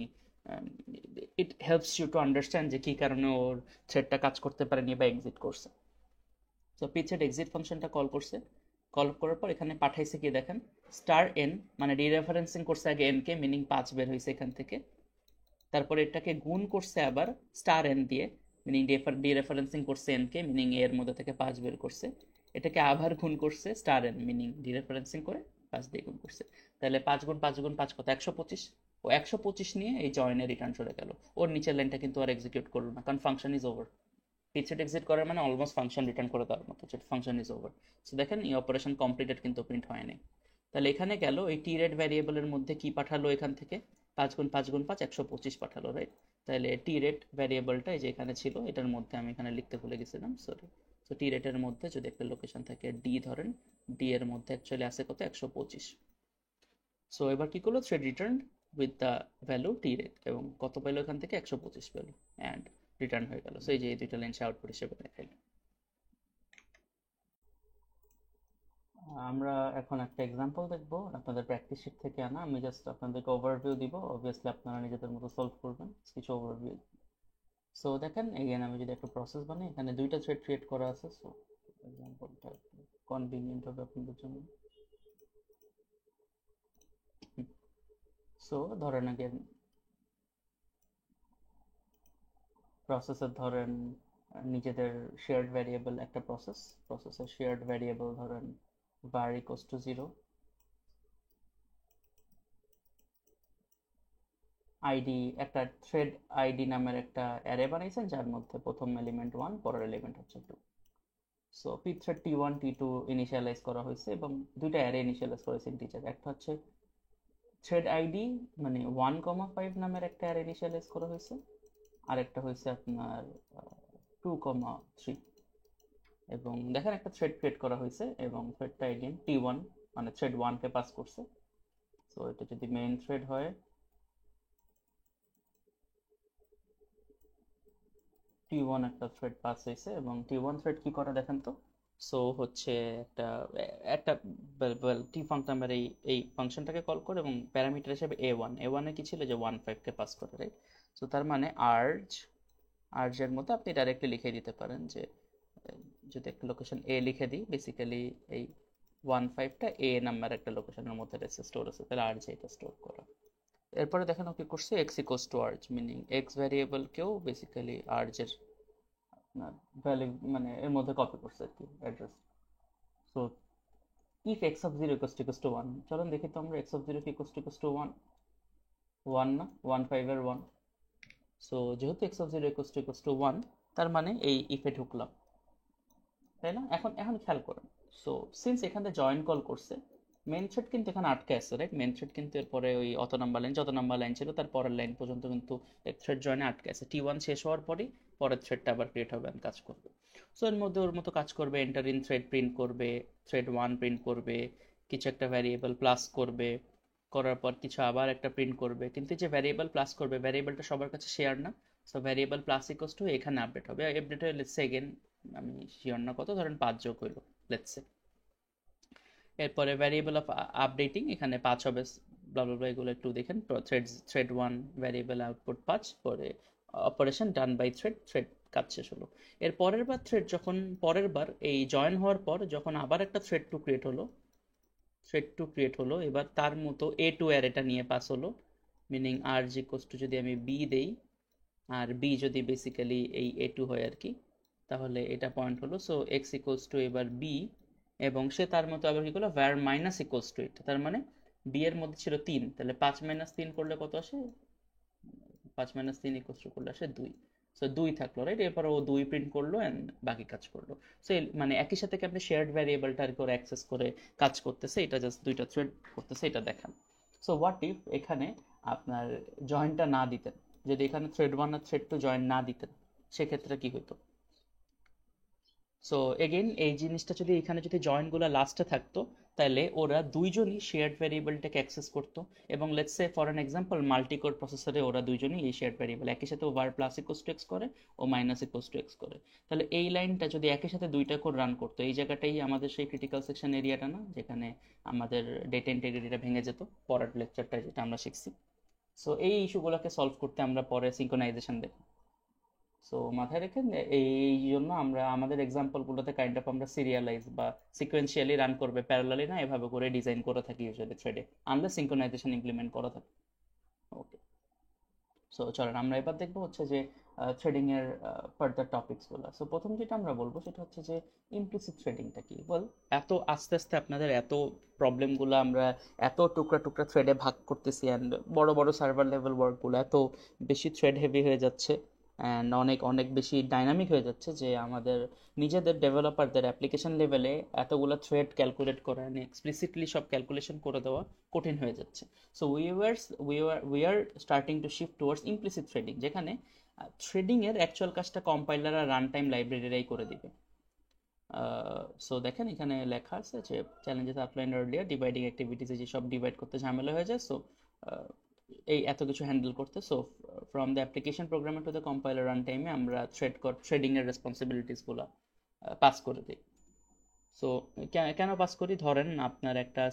it helps you to understand যে কী কারণে ওর থ্রেডটা কাজ করতে পারেনি বা এক্সিট করছে। তো পিথ্রেড এক্সিট ফাংশনটা কল করছে, কল করার পর এখানে পাঠাইছে কি দেখেন, স্টার এন, মানে ডিরেফারেন্সিং করছে আগে এন কে, মিনিং 5 বের হয়েছে এখান থেকে। তারপরে এটাকে গুণ করছে আবার স্টার এন দিয়ে, মিনিং ডিরেফারেন্সিং করছে এন কে, মিনিং এর মধ্যে থেকে 5 বের করছে। এটাকে আবার গুণ করছে স্টার এন, মিনিং ডিরেফারেন্সিং করে 5 দিয়ে গুণ করছে। তাহলে 5 গুণ 5 গুণ 5 কত, 125। ও 125 নিয়ে এই জয়েনে রিটার্ন চলে গেল। ওর নিচের লাইনটা কিন্তু আর এক্সিকিউট করলো না, কারণ ফাংশন ইজ ওভার। পিথ্রেড এক্সিট করার মানে অলমোস্ট ফাংশন রিটার্ন করে দেওয়ার মতো, যে ফাংশন ইজ ওভার। সো দেখেন এই অপারেশন কমপ্লিটেড কিন্তু প্রিন্ট হয়নি। তাহলে এখানে গেল এই টি রেড ভ্যারিয়েবলের মধ্যে কি পাঠালো, এখান থেকে 5 গুণ 5 গুণ 5 125 পাঠালো, রাইট? তাহলে টি রেট ভ্যারিয়েবলটা এই যে এখানে ছিল, এটার মধ্যে আমি এখানে লিখতে ভুলে গেছিলাম, সরি। সো টি রেটের মধ্যে যদি একটা লোকেশন থাকে ডি ধরেন, ডি এর মধ্যে অ্যাকচুয়ালি আছে কত, 125। সো এবার কি করলো, thread return with the value T rate, এবং কত পেলো এখান থেকে, 125 পেলো, অ্যান্ড রিটার্ন হয়ে গেল। সো এই যে এই দুইটা লাইন সে আউটপুট হিসেবে দেখাইলো। আমরা এখন একটা এক্সাম্পল দেখবো, আপনাদের প্র্যাকটিস শিট থেকে আনা। আমি জাস্ট আপনাদেরকে ওভারভিউ দিব, অবভিয়াসলি আপনারা নিজেদের মতো সলভ করবেন, কিছু ওভারভিউ। সো দেখেন এগেন আমি যদি একটা প্রসেস বানাই, এখানে দুইটা থ্রেড ক্রিয়েট করা আছে। সো এক্সাম্পলটা কনভিনিয়েন্ট হবে আপনাদের জন্য। সো ধরেন আগেন প্রসেসের ধরেন নিজেদের শেয়ার্ড ভ্যারিয়েবল একটা প্রসেসের শেয়ার্ড ভ্যারিয়েবল ধরেন var equals to 0, আইডি একটা থ্রেড আইডি নামের একটা অ্যারে বানাইছেন, যার মধ্যে প্রথম এলিমেন্ট 1, পরের এলিমেন্ট হচ্ছে 2। সো পি থ্রেড টি1 টি2 ইনিশিয়ালাইজ করা হয়েছে, এবং দুইটা অ্যারে ইনিশিয়ালাইজ করেছে ইন্টিজার। একটা হচ্ছে থ্রেড আইডি মানে 1,5 নামের একটা অ্যারে ইনিশিয়ালাইজ করা হয়েছে, আর একটা হয়েছে আপনার 2,3। এবং দেখেন একটা থ্রেড ক্রিয়েট করা হয়েছে, এবং থ্রেডটা এগেন টি1 মানে থ্রেড 1 কে পাস করছে। সো এটা যদি মেইন থ্রেড হয়, টি1 একটা থ্রেড পাস হয়েছে, এবং টি1 থ্রেড কি করে দেখেন তো। সো হচ্ছে একটা একটা টি ফাংশন নামের এই ফাংশনটাকে কল করে, এবং প্যারামিটার হিসেবে এ ওয়ান কি ছিল, যে 1,5 কে পাস করে, রাইট? সো তার মানে আর্জের মধ্যে আপনি ডাইরেক্টলি লিখে দিতে পারেন, যে যদি একটা লোকেশন এ লিখে দিই, বেসিক্যালি এই 1,5টা এ নাম্বার একটা লোকেশনের মধ্যে স্টোর আছে, তাহলে আর্জ এটা স্টোর করা। এরপরে দেখেন ও কি করছে, x equals to args, meaning x ভ্যারিয়েবলকেও বেসিক্যালি আর্জের আপনার ভ্যালু মানে এর মধ্যে কপি করছে আর কি, address. So if x of zero equals to 1, চলুন দেখি তো আমরা x of zero equals to 1, 1 না, 1,5 এর 1। সো যেহেতু x of zero equals to 1, তার মানে এই ইফে ঢুকলাম, তাই না? এখন এখন খেয়াল করুন। সো সিন্স এখানে জয়েন কল করছে, মেন থ্রেড কিন্তু এখানে আটকে আছে, রাইট? মেন থ্রেড কিন্তু এরপরে ওই অত নাম্বার লাইন, যত নাম্বার লাইন ছিল তার পরের লাইন পর্যন্ত কিন্তু থ্রেড জয়েনে আটকে আছে। টি1 শেষ হওয়ার পরেই পরের থ্রেডটা আবার ক্রিয়েট হবে, and কাজ করবে। সো এর মধ্যে ওর মতো কাজ করবে, এন্টার ইন থ্রেড প্রিন্ট করবে, থ্রেড 1 প্রিন্ট করবে, কিছু একটা ভ্যারিয়েবল প্লাস করবে, করার পর কিছু আবার একটা প্রিন্ট করবে। কিন্তু যে ভ্যারিয়েবল প্লাস করবে, ভ্যারিয়েবলটা সবার কাছে শেয়ার না। So variable plus equals to এখানে আপডেট হবে, আপডেট হয়ে লেটস সে এগেন আমি শিওর না কত, ধরেন 5 যোগ হইলো লেটস সে। এরপরে ভ্যারিয়েবল অফ আপডেটিং এখানে 5 হবে, ব্লা ব্লা ব্লা, এগুলো একটু দেখেন। থ্রেড 1 ভ্যারিয়েবল আউটপুট 5, পরে অপারেশন ডান বাই থ্রেড কাজ শেষ হলো। এর পরের বার থ্রেড যখন পরের বার এই জয়েন হওয়ার পর যখন আবার একটা থ্রেড টু ক্রিয়েট হলো, এবার তার মতো এ টু অ্যারেটা নিয়ে পাস হলো, মিনিং আর জি কোস টু যদি আমি বি দেই, আর বি যদি বেসিক্যালি এই A2 হয় আর কি, তাহলে এটা পয়েন্ট হলো। সো এক্স ইকুয়ালস টু এবার বি, এবং সে তার মতো আবার কি করলো, ভার মাইনাস ইকুয়ালস টু ইট, তার মানে বি এর মধ্যে ছিল 3, তাহলে 5 - 3 করলে কত আসে, 5 - 3 ইকুয়ালস টু করলে আসে 2। সো 2 থাকলো, রাইট? এরপর ও 2 প্রিন্ট করলো অ্যান্ড বাকি কাজ করলো। সো মানে একই সাথে কি আপনি শেয়ার্ড ভ্যারিয়েবলটা আর করে অ্যাক্সেস করে কাজ করতেছে, এটা জাস্ট দুইটা থ্রেড করতেছে, এটা দেখান। সো হোয়াট ইফ এখানে আপনার জয়েন্টটা না দিতেন, যদি এখানে থ্রেড 1 আর থ্রেড 2 জয়েন্ট না দিতেন, সেক্ষেত্রে কি হতো? সো এগেইন এই জিনিসটা যদি এখানে যদি জয়েন্টগুলো লাস্টে থাকতো, তাহলে ওরা দুইজনই শেয়ার্ড ভ্যারিয়েবলটাকে অ্যাক্সেস করতো। এবং let's say for an example multicore প্রসেসরে ওরা দুইজনই এই শেয়ার্ড ভ্যারিয়েবল একই সাথে over plus equals to x করে ও মাইনাস ইকোয়াস টু এক্স করে, তাহলে এই লাইনটা যদি একই সাথে দুইটা কোড রান করতো, এই জায়গাটাই আমাদের সেই ক্রিটিক্যাল সেকশন এরিয়াটা না, যেখানে আমাদের ডেটা ইন্টিগ্রিটিটা ভেঙে যেত পরের লেকচারটা যেটা আমরা শিখছি। সো এই ইস্যুগুলোকে সলভ করতে আমরা পরে সিঙ্ক্রোনাইজেশন দেখব। সো মাথায় রেখেন এই জন্য আমরা আমাদের এক্সাম্পলগুলোতে কাইন্ড অফ আমরা সিরিয়ালাইজ বা সিকোয়েন্সিয়ালি রান করবে, প্যারালালি না, এভাবে করে ডিজাইন করে থাকি ইউজুয়ালি থ্রেডে, আনলেস সিঙ্ক্রোনাইজেশন ইমপ্লিমেন্ট করা থাকে। ওকে, সো চলেন আমরা এবার দেখবো হচ্ছে যে থ্রেডিং এর ফার্দার টপিকসগুলো। সো প্রথম যেটা আমরা বলবো সেটা হচ্ছে যে ইমপ্লিসিট থ্রেডিংটা কি। বল, এত আস্তে আস্তে আপনাদের এত প্রবলেমগুলো আমরা এত টুকরা টুকরা থ্রেডে ভাগ করতেছি, অ্যান্ড বড় বড় সার্ভার লেভেল ওয়ার্কগুলো এত বেশি থ্রেড হেভি হয়ে যাচ্ছে, অ্যান্ড অনেক অনেক বেশি ডাইনামিক হয়ে যাচ্ছে, যে আমাদের নিজেদের ডেভেলপারদের অ্যাপ্লিকেশন লেভেলে এতগুলো থ্রেড ক্যালকুলেট করা, এক্সপ্লিসিটলি সব ক্যালকুলেশন করে দেওয়া কঠিন হয়ে যাচ্ছে। So we are starting two shift towards implicit threading, যেখানে থ্রেডিং এর অ্যাকচুয়াল কাজটা কম্পাইলার আর রান টাইম লাইব্রেরিরাই করে দিবে। সো দেখেন এখানে লেখা আছে যে চ্যালেঞ্জেস আউটলাইন আর্লিয়ার, ডিভাইডিং অ্যাক্টিভিটিসে যেসব ডিভাইড করতে ঝামেলা হয়ে যায়। সো এই এত কিছু হ্যান্ডেল করতে, so from the application programmer to the compiler run টাইমে আমরা থ্রেডিং এর রেসপন্সিবিলিটিসগুলো পাস করে দিই। সো কেন পাস করি, ধরেন আপনার একটা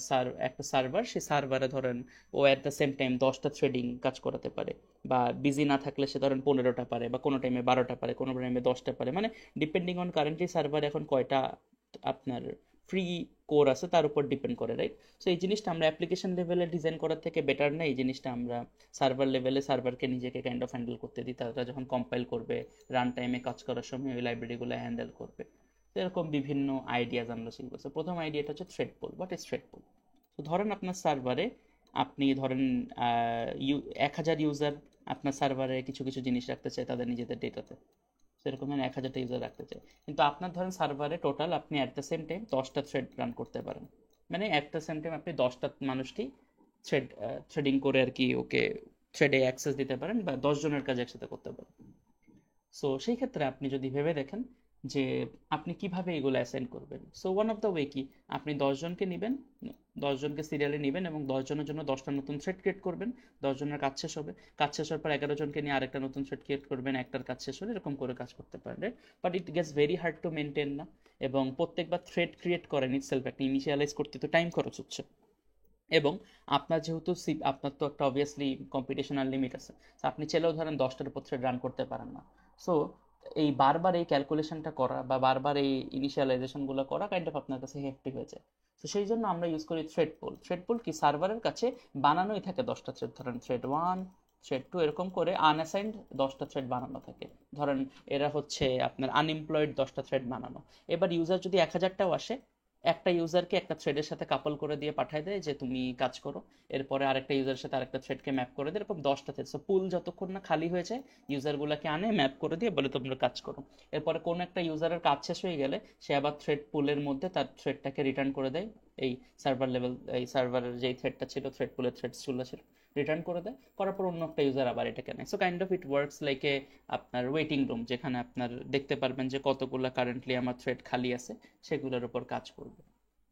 সার্ভার, সেই সার্ভারে ধরেন ও অ্যাট দ্য সেম টাইম 10টা থ্রেডিং কাজ করাতে পারে, বা বিজি না থাকলে সে ধরেন 15টা পারে, বা কোনো টাইমে 12টা পারে, কোনো টাইমে 10টা পারে, মানে ডিপেন্ডিং অন কারেন্টলি সার্ভার এখন কয়টা আপনার ফ্রি কোর আছে তার উপর ডিপেন্ড করে, রাইট? সো এই জিনিসটা আমরা অ্যাপ্লিকেশন লেভেলে ডিজাইন করার থেকে বেটার না, এই জিনিসটা আমরা সার্ভার লেভেলে সার্ভারকে নিজেকে কাইন্ড অফ হ্যান্ডেল করতে দিই, তারা যখন কম্পাইল করবে রান টাইমে কাজ করার সময় ওই লাইব্রেরিগুলো হ্যান্ডেল করবে। তো এরকম বিভিন্ন আইডিয়াজ আমরা শিখবো। তো প্রথম আইডিয়াটা হচ্ছে thread pool. What is thread pool? তো ধরেন আপনার সার্ভারে আপনি ধরেন 1000 ইউজার আপনার সার্ভারে কিছু কিছু জিনিস রাখতে চায় তাদের নিজেদের ডেটাতে, সেরকম ধরেন 1000টা ইউজার রাখতে চায়, কিন্তু আপনার ধরেন সার্ভারে টোটাল আপনি অ্যাট দ্য সেম টাইম 10টা থ্রেড রান করতে পারেন, মানে অ্যাট দ্য সেম টাইম আপনি 10টা মানুষকেই থ্রেডিং করে আর কি ওকে থ্রেডে অ্যাক্সেস দিতে পারেন, বা 10 জনের কাজ একসাথে করতে পারেন। সো সেই ক্ষেত্রে আপনি যদি ভেবে দেখেন যে আপনি কিভাবে এগুলো অ্যাসাইন করবেন, so one of the way কি, আপনি 10 জনকে নেবেন, 10 জনকে সিরিয়ালে নেবেন এবং 10 জনের জন্য 10টা নতুন থ্রেড ক্রিয়েট করবেন। 10 জনের কাজ শেষ হবে, কাজ শেষ হওয়ার পর 11 জনকে নিয়ে আরেকটা নতুন থ্রেড ক্রিয়েট করবেন, একটার কাজ শেষ হলে এরকম করে কাজ করতে পারেন। But it gets very hard to maintain না, এবং প্রত্যেকবার থ্রেড ক্রিয়েট করেন ইটসেলফ একটা ইনিশিয়ালাইজ করতে তো টাইম খরচ হচ্ছে, এবং আপনার যেহেতু আপনার তো একটা অবভিয়াসলি কম্পিটিশনাল লিমিট আছে, তো আপনি চাইলেও ধরেন 10টার উপর থ্রেড রান করতে পারেন না। সো এই বারবার এই ক্যালকুলেশনটা করা বা বারবার এই ইনিশিয়ালাইজেশনগুলো করা কাইন্ড অফ আপনার কাছে হেফটি হয়ে যায়। তো সেই জন্য আমরা ইউজ করি থ্রেড পুল। থ্রেড পুল কি, সার্ভারের কাছে বানানোই থাকে 10টা থ্রেড, ধরেন থ্রেড 1 থ্রেড 2 এরকম করে আনঅ্যাসাইন্ড 10টা থ্রেড বানানো থাকে। ধরেন এরা হচ্ছে আপনার আনএমপ্লয়েড 10টা থ্রেড বানানো। এবার ইউজার যদি 1000টাও আসে, একটা ইউজারকে একটা থ্রেডের সাথে কাপল করে দিয়ে পাঠায় দেয় যে তুমি কাজ করো, এরপরে আরেকটা ইউজারের সাথে আরেকটা থ্রেডকে ম্যাপ করে দেয়, এরকম 10টা থ্রেড। সো পুল যতক্ষণ না খালি হয়ে যায়, ইউজারগুলোকে আনে ম্যাপ করে দিয়ে বলে তোমরা কাজ করো। এরপরে কোনো একটা ইউজারের কাজ শেষ হয়ে গেলে সে আবার থ্রেড পুলের মধ্যে তার থ্রেডটাকে রিটার্ন করে দেয়, এই সার্ভার লেভেল এই সার্ভারের যেই থ্রেডটা ছিল থ্রেড পুলের থ্রেডসগুলো ছিল রিটার্ন করে দেয়, করার পর অন্য একটা ইউজার আবার এটাকে নেয়। So kind of it works like a আপনার ওয়েটিং রুম, যেখানে আপনার দেখতে পারবেন যে কতগুলো কারেন্টলি আমার থ্রেড খালি আছে, সেগুলোর উপর কাজ করবে।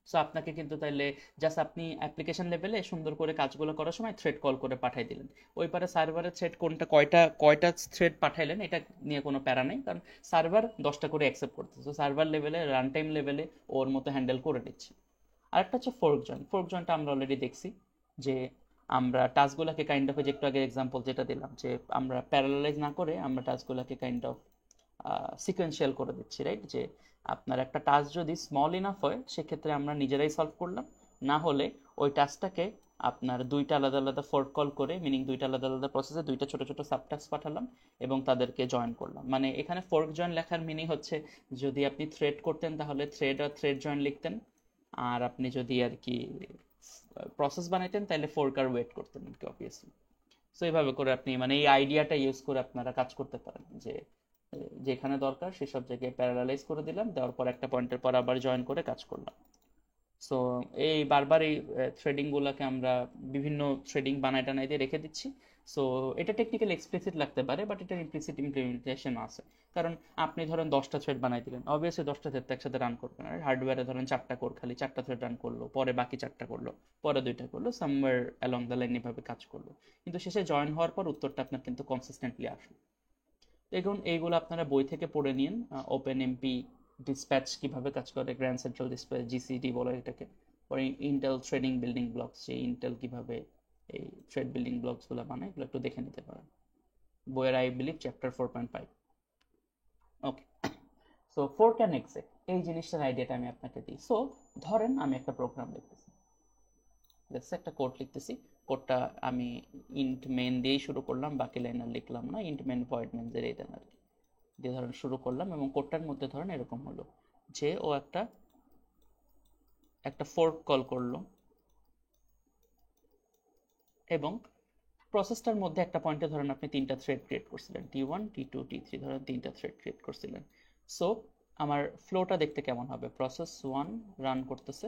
সো আপনাকে কিন্তু তাইলে জাস্ট আপনি অ্যাপ্লিকেশন লেভেলে সুন্দর করে কাজগুলো করার সময় থ্রেড কল করে পাঠিয়ে দিলেন, ওই পারে সার্ভারের থ্রেড কোনটা কয়টা কয়টা থ্রেড পাঠাইলেন এটা নিয়ে কোনো প্যারা নেই, কারণ সার্ভার 10টা করে অ্যাকসেপ্ট করতেছে। সো সার্ভার লেভেলে রান টাইম লেভেলে ওর মতো হ্যান্ডেল করে নিচ্ছে। আরেকটা হচ্ছে ফোর্ক জয়েন্ট। ফোর্ক জয়েন্টটা আমরা অলরেডি দেখছি, যে আমরা টাস্কগুলোকে কাইন্ড অফ, যে একটু আগে এক্সাম্পল যেটা দিলাম, যে আমরা প্যারালালাইজ না করে আমরা টাস্কগুলোকে কাইন্ড অফ সিকোয়েন্সিয়াল করে দিচ্ছি, রাইট? যে আপনার একটা টাস্ক যদি স্মল ইনাফ হয় সেক্ষেত্রে আমরা নিজেরাই সলভ করলাম, না হলে ওই টাস্কটাকে আপনার দুইটা আলাদা আলাদা ফোর্ক কল করে, মিনিং দুইটা আলাদা আলাদা প্রসেসে দুইটা ছোট ছোট সাবটাস্ক পাঠালাম এবং তাদেরকে জয়েন করলাম। মানে এখানে ফোর্ক জয়েন লেখার মিনিং হচ্ছে, যদি আপনি থ্রেড করতেন তাহলে থ্রেড আর থ্রেড জয়েন লিখতেন, আর আপনি যদি আর কি প্রসেস বানাইতেন তাহলে ফোর্ক আর ওয়েট করতেন আর কি, অবভিয়াসলি। সো এইভাবে করে আপনি মানে এই আইডিয়াটা ইউজ করে আপনারা কাজ করতে পারেন, যে যেখানে দরকার সেসব জায়গায় প্যারালালাইজ করে দিলাম, দেওয়ার পর একটা পয়েন্টের পর আবার জয়েন করে কাজ করলাম। সো এই বারবার এই থ্রেডিংগুলোকে আমরা বিভিন্ন থ্রেডিং বানায় টানাই দিয়ে রেখে দিচ্ছি। সো এটা টেকনিক্যালি এক্সপ্লিসিট লাগতে পারে, বাট এটার ইমপ্লিসিট ইমপ্লিমেন্টেশন আছে। কারণ আপনি ধরেন 10টা থ্রেড বানাই দিলেন, অবভিয়াসলি 10টা থ্রেড তো একসাথে রান করবে না। হার্ডওয়্যারে ধরেন 4টা কোর, খালি 4টা থ্রেড রান করলো, পরে বাকি 4টা করলো, পরে 2টা করলো, সামওয়্যার অ্যালং দ্য লাইন এভাবে কাজ করলো। কিন্তু শেষে জয়েন হওয়ার পর উত্তরটা আপনার কিন্তু কনসিস্টেন্টলি আসবে। দেখুন এইগুলো আপনারা বই থেকে পড়ে নিন। ওপেন এমপি ডিসপ্যাচ কিভাবে কাজ করে, গ্র্যান্ড সেন্ট্রাল ডিসপ্যাচ, জিসিডি বলে এটাকে। পরে ইন্টেল থ্রেডিং বিল্ডিং ব্লকস, যে ইন্টেল কিভাবে এই থ্রেড বিল্ডিং ব্লকসগুলো বানায়, এগুলো একটু দেখে নিতে পারেন বইয়ের, I believe chapter 4.5। Okay, so four can exact এই জিনিসটার আইডিয়াটা আমি আপনাকে দিই। সো ধরেন আমি একটা প্রোগ্রাম লিখতেছি, একটা কোড লিখতেছি। কোডটা আমি ইন্ট মেন দিয়েই শুরু করলাম, বাকি লাইন আর লিখলাম না, ইন্ট মেন ভয়েড মেন যে এটা আর কি দিয়ে ধরেন শুরু করলাম। এবং কোডটার মধ্যে ধরেন এরকম হলো যে ও একটা একটা ফোর্ক কল করলো, এবং প্রসেসটার মধ্যে একটা পয়েন্টে ধরেন আপনি 3টা থ্রেড ক্রিয়েট করছিলেন, T1 T2 T3, ধরেন 3টা থ্রেড ক্রিয়েট করছিলেন। সো আমার ফ্লোটা দেখতে কেমন হবে, প্রসেস 1 রান করতেছে,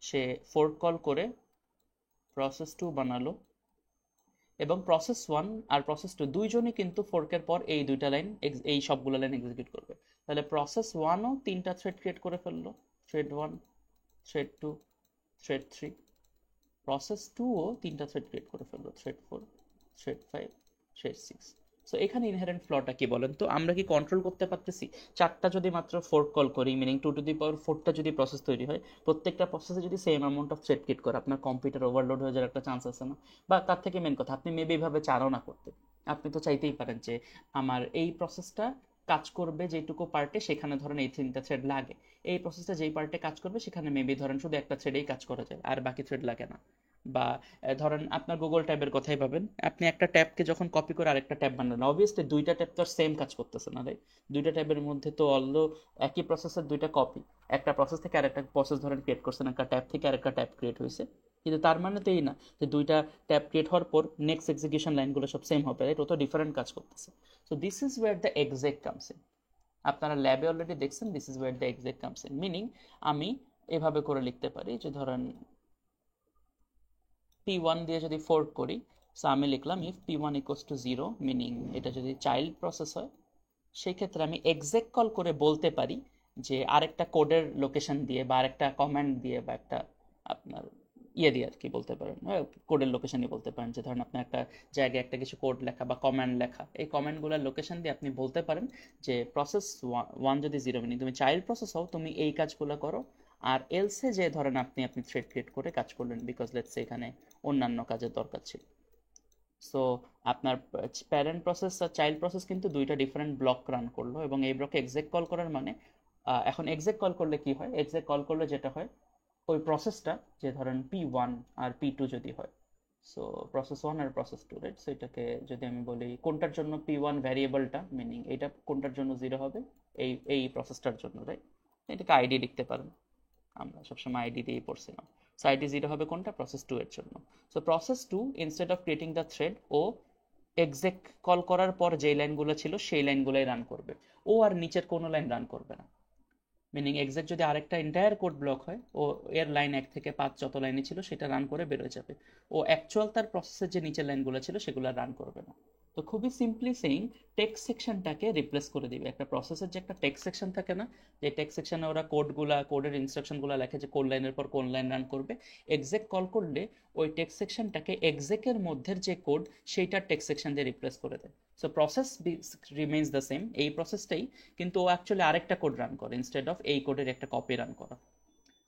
সে ফোর্ক কল করে প্রসেস 2 বানালো, এবং প্রসেস 1 আর প্রসেস 2 দুইজনই কিন্তু ফোর্কের পর এই দুইটা লাইন, এই সবগুলো লাইন এক্সিকিউট করবে। তাহলে প্রসেস 1ও 3টা থ্রেড ক্রিয়েট করে ফেললো, থ্রেড 1, থ্রেড 2, থ্রেড 3। প্রসেস 2ও 3টা থ্রেড ক্রিয়েট করে ফেললো, থ্রেড 4, থ্রেড 5, থ্রেড 6। সো এখানে ইনহেরেন্ট ফ্লটা কি বলেন তো, আমরা কি কন্ট্রোল করতে পারতেছি? 4টা যদি মাত্র ফোর্ক কল করি, মিনিং 2^4টা যদি প্রসেস তৈরি হয়, প্রত্যেকটা প্রসেসে যদি same amount of thread create করে, আপনার কম্পিউটার ওভারলোড হয়ে যাওয়ার একটা চান্স আছে না? বা তার থেকে মেন কথা, আপনি মেবি এইভাবে চানও না করতে। আপনি তো চাইতেই পারেন যে আমার এই প্রসেসটা কাজ করবে যেটুকু পার্টে, সেখানে ধরেন এই 3টা থ্রেড লাগে। এই প্রসেসটা যেই পার্টে কাজ করবে সেখানে মেবি ধরেন শুধু একটা থ্রেডেই কাজ করা যায়, আর বাকি থ্রেড লাগে না। বা ধরেন আপনার গুগল ট্যাবের কথাই ভাবেন, আপনি একটা ট্যাবকে যখন কপি করে আরেকটা ট্যাব বানালেন, অবভিয়াসলি দুইটা ট্যাব তো আর সেম কাজ করতেছে না, রাইট? দুইটা ট্যাবের মধ্যে তো অলদো একই প্রসেসের দুইটা কপি, একটা প্রসেস থেকে আরেকটা প্রসেস ধরেন ক্রিয়েট করছেন, একটা ট্যাব থেকে আরেকটা ট্যাব ক্রিয়েট হয়েছে, কিন্তু তার মানে তো এই না যে দুইটা ট্যাব ক্রিয়েট হওয়ার পর নেক্সট এক্সিকিউশন লাইনগুলো সব সেম হবে, রাইট? ও তো ডিফারেন্ট কাজ করতেছে। So this is wire the exact comes in. আপনারা ল্যাবে অলরেডি দেখছেন, this is wire the exact comes in. Meaning আমি এভাবে করে লিখতে পারি যে ধরেন P1 দিয়ে যদি ফোর্ক করি, সো আমি লিখলাম if P1 equals to 0, meaning এটা যদি চাইল্ড প্রসেস হয়, সেই ক্ষেত্রে আমি এক্সেক কল করে বলতে পারি যে আরেকটা কোডের লোকেশন দিয়ে বা আরেকটা কমান্ড দিয়ে বা একটা আপনার দিয়ে আর কি বলতে পারেন, কোডের লোকেশনই বলতে পারেন, যে ধরেন আপনার একটা জায়গায় একটা কিছু কোড লেখা বা কমান্ড লেখা, এই কমান্ডগুলোর লোকেশন দিয়ে আপনি বলতে পারেন যে প্রসেস 1 যদি 0, মিনিং তুমি চাইল্ড প্রসেস হও, তুমি এই কাজগুলো করো। আর এলসে যে ধরেন আপনি থ্রেড ক্রিয়েট করে কাজ করলেন, বিকজ লেটস এখানে অন্যান্য কাজের দরকার ছিল। সো আপনার প্যারেন্ট প্রসেস আর চাইল্ড প্রসেস কিন্তু দুইটা ডিফারেন্ট ব্লক রান করলো, এবং এই ব্লকে এক্সেক কল করার মানে এখন এক্সেক কল করলে কি হয়, এক্সেক কল করলে যেটা হয়, ওই প্রসেসটা যে ধরেন P1 আর P2 যদি হয়, সো প্রসেস 1 আর প্রসেস 2, রাইট? সো এটাকে যদি আমি বলি কোনটার জন্য P1 ভ্যারিয়েবলটা, মিনিং এটা কোনটার জন্য 0 হবে, এই প্রসেসটার জন্য, রাইট? এটাকে আইডি লিখতে পারেন, আমরা সবসময় আইডি দিয়েই পড়ছিলাম। সো আইডি 0 হবে কোনটা, প্রসেস 2 এর জন্য। So process 2 instead of creating the thread, ও এক্সেক কল করার পর যে লাইনগুলো ছিল সেই লাইনগুলোই রান করবে, ও আর নিচের কোনো লাইন রান করবে না। মিনিং এক্সেক যদি আরেকটা এন্টায়ার কোড ব্লক হয়, ও এর লাইন 1 থেকে 5 যত লাইনে ছিল সেটা রান করে বেরোয় যাবে, ও অ্যাকচুয়াল তার প্রসেসের যে নিচের লাইনগুলো ছিল সেগুলো রান করবে না। তো খুবই সিম্পলি সেইং, টেক্সট সেকশনটাকে রিপ্লেস করে দিবে। একটা প্রসেসের যে একটা টেক্সট সেকশন থাকে না, যে টেক্সট সেকশনে ওরা কোডের ইনস্ট্রাকশনগুলো লেখে যে কোন লাইনের পর কোন লাইন রান করবে, এক্সেক কল করলে ওই টেক্সট সেকশনটাকে এক্সেকের মধ্যে যে কোড সেইটার টেক্সট সেকশন দিয়ে রিপ্লেস করে দেয়। So process remains the same, এই প্রসেসটাই, কিন্তু ও অ্যাকচুয়ালি আরেকটা কোড রান করে ইনস্টেড অফ এই কোডের একটা কপি রান করা।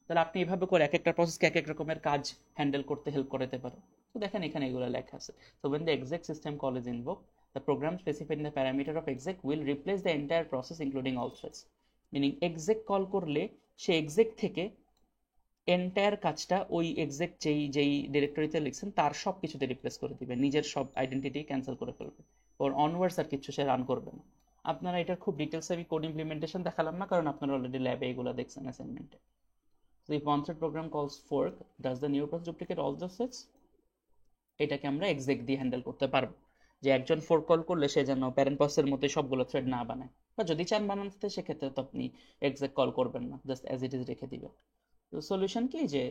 তাহলে আপনি এভাবে করে এক একটা প্রসেসকে এক এক রকমের কাজ হ্যান্ডেল করতে হেল্প করতে পারেন। তো দেখেন এখানে এগুলো লেখা আছে। So when the exec system call is invoked, the program specified in the parameter of exec will replace the entire process including all threads. Meaning exec call করলে সে exec থেকে এন্টায়ার কাজটা ওই এক্সাক্ট যেই ডিরেক্টরিতে লিখছেন তার সব কিছুতে রিপ্লেস করে দিবে, নিজের সব আইডেন্টিটি ক্যান্সেল করে ফেলবে, ওর অনওয়ার্ডস আর কিছু সে রান করবে না। আপনারা এটার খুব ডিটেলসে আমি কোড ইমপ্লিমেন্টেশন দেখালাম না, কারণ আপনারা অলরেডি ল্যাবে এগুলো দেখছেন অ্যাসাইনমেন্টে। So if one thread program calls fork, does the new process duplicate all the threads? এটাকে আমরা এক্সেক দিয়ে হ্যান্ডেল করতে পারবো, যে একজন ফোর্ক কল করলে সে যেন প্যারেন্ট প্রসেসের মধ্যে সবগুলো থ্রেড না বানায়, বা যদি চান বানাতে সেক্ষেত্রে তো আপনি এক্সেক কল করবেন না, জাস্ট অ্যাজ ইট ইজ রেখে দিবেন। তো সলিউশন কি, যে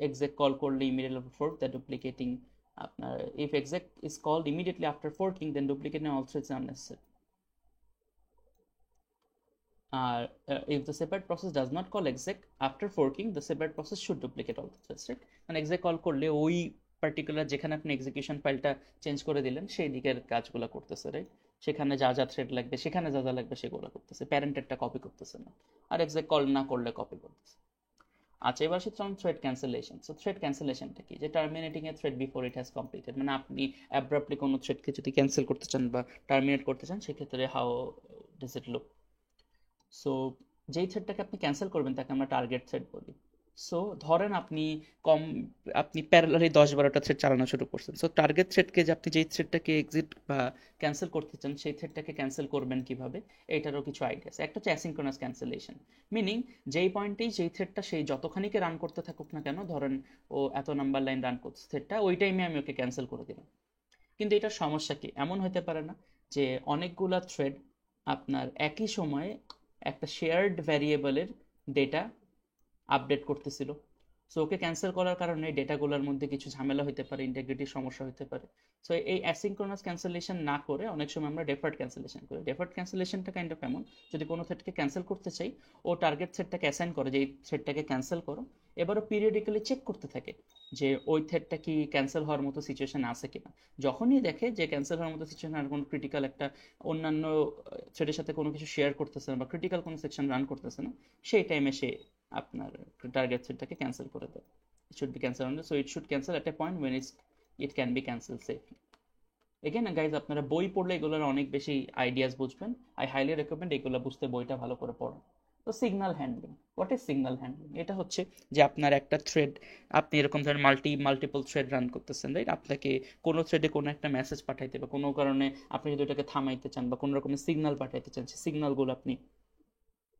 এক্সেক কল করলে ইমিডিয়েটলি ফোর্ক দ্য ডুপ্লিকেটিং আপনার, if exec is called immediately after forking then duplicating all threads unnecessary. If the separate process does not call exec after forking, the separate process should duplicate all the threads, right? মানে exec call করলে ওই particular যেখানে আপনি execution ফাইলটা change করে দিলেন সেই দিকের কাজগুলো করতেছে, রাইট? সেখানে যা যা থ্রেড লাগবে, সেখানে যা যা লাগবে সেগুলো করতেছে, প্যারেন্টেরটা কপি করতেছে না, আর exec কল না করলে কপি করতেছে। আচ্ছা, এবার আসছে থ্রেড ক্যান্সেলেশন। সো থ্রেড ক্যান্সেলেশনটা কি, যে terminating A thread before it has completed, মানে আপনি অ্যাব্রাপ্টলি কোনো থ্রেডকে যদি ক্যান্সেল করতে চান বা টার্মিনেট করতে চান, সেক্ষেত্রে how does it look. So যেই থ্রেডটাকে আপনি ক্যান্সেল করবেন তাকে আমরা টার্গেট থ্রেড বলি। সো ধরেন আপনি প্যারালালি 10-12টা থ্রেড চালানো শুরু করছেন। সো টার্গেট থ্রেডকে, যে আপনি যেই থ্রেডটাকে এক্সিট বা ক্যান্সেল করতে চান সেই থ্রেডটাকে ক্যান্সেল করবেন কিভাবে, এইটারও কিছু আইডিয়া আছে। একটা হচ্ছে অ্যাসিনক্রোনাস ক্যান্সেলেশন, মিনিং যেই পয়েন্টেই যেই থ্রেডটা সেই যতখানিকে রান করতে থাকুক না কেন, ধরেন ও এত নাম্বার লাইন রান করছে থ্রেডটা, ওই টাইমে আমি ওকে ক্যান্সেল করে দিলাম। কিন্তু এটার সমস্যা কি, এমন হতে পারে না যে অনেকগুলা থ্রেড আপনার একই সময়ে একটা শেয়ার্ড ভ্যারিয়েবলের ডেটা আপডেট করতেছিল। সো ওকে ক্যান্সেল করার কারণে ডেটাগুলোর মধ্যে কিছু ঝামেলা হতে পারে, ইন্টিগ্রিটির সমস্যা হতে পারে। সো এই অ্যাসিনক্রোনাস ক্যান্সেলেশন না করে অনেক সময় আমরা ডেফার্ড ক্যান্সেলেশন করি। ডেফার্ড ক্যান্সেলেশনটা কাইন্ড অফ এমন, যদি কোনো থ্রেডকে ক্যান্সেল করতে চাই, ও টার্গেট থ্রেডটাকে অ্যাসাইন করে যে এই থ্রেডটাকে ক্যান্সেল করো, এবারও পিরিয়ডিক্যালি চেক করতে থাকে যে ওই থ্রেডটা কি ক্যান্সেল হওয়ার মতো সিচুয়েশন আছে কিনা। যখনই দেখে যে ক্যান্সেল হওয়ার মতো সিচুয়েশন, আর কোনো ক্রিটিক্যাল একটা অন্যান্য থ্রেডের সাথে কোনো কিছু শেয়ার করতেছে না বা ক্রিটিক্যাল কোনো সেকশন রান করতেছে না, সেই টাইমে সে আপনার টার্গেট থ্রেডটাকে ক্যান্সেল করে দেয়। It should be cancelled only, so it should cancel at a point when it can be cancelled safely. Again guys, আপনারা বই পড়লে এগুলোর অনেক বেশি আইডিয়াস বুঝবেন। আই হাইলি রেকমেন্ড এগুলো বুঝতে বইটা ভালো করে পড়ুন। তো signal handling, what is signal handling? এটা হচ্ছে যে আপনার একটা থ্রেড, আপনি এরকম ধরেন মাল্টিপল থ্রেড রান করতেছেন, রাইট? আপনাকে কোনো থ্রেডে কোনো একটা মেসেজ পাঠাইতে বা কোনো কারণে আপনি যদি ওটাকে থামাইতে চান বা কোনো রকমের সিগন্যাল পাঠাইতে চান, সেই সিগন্যালগুলো আপনি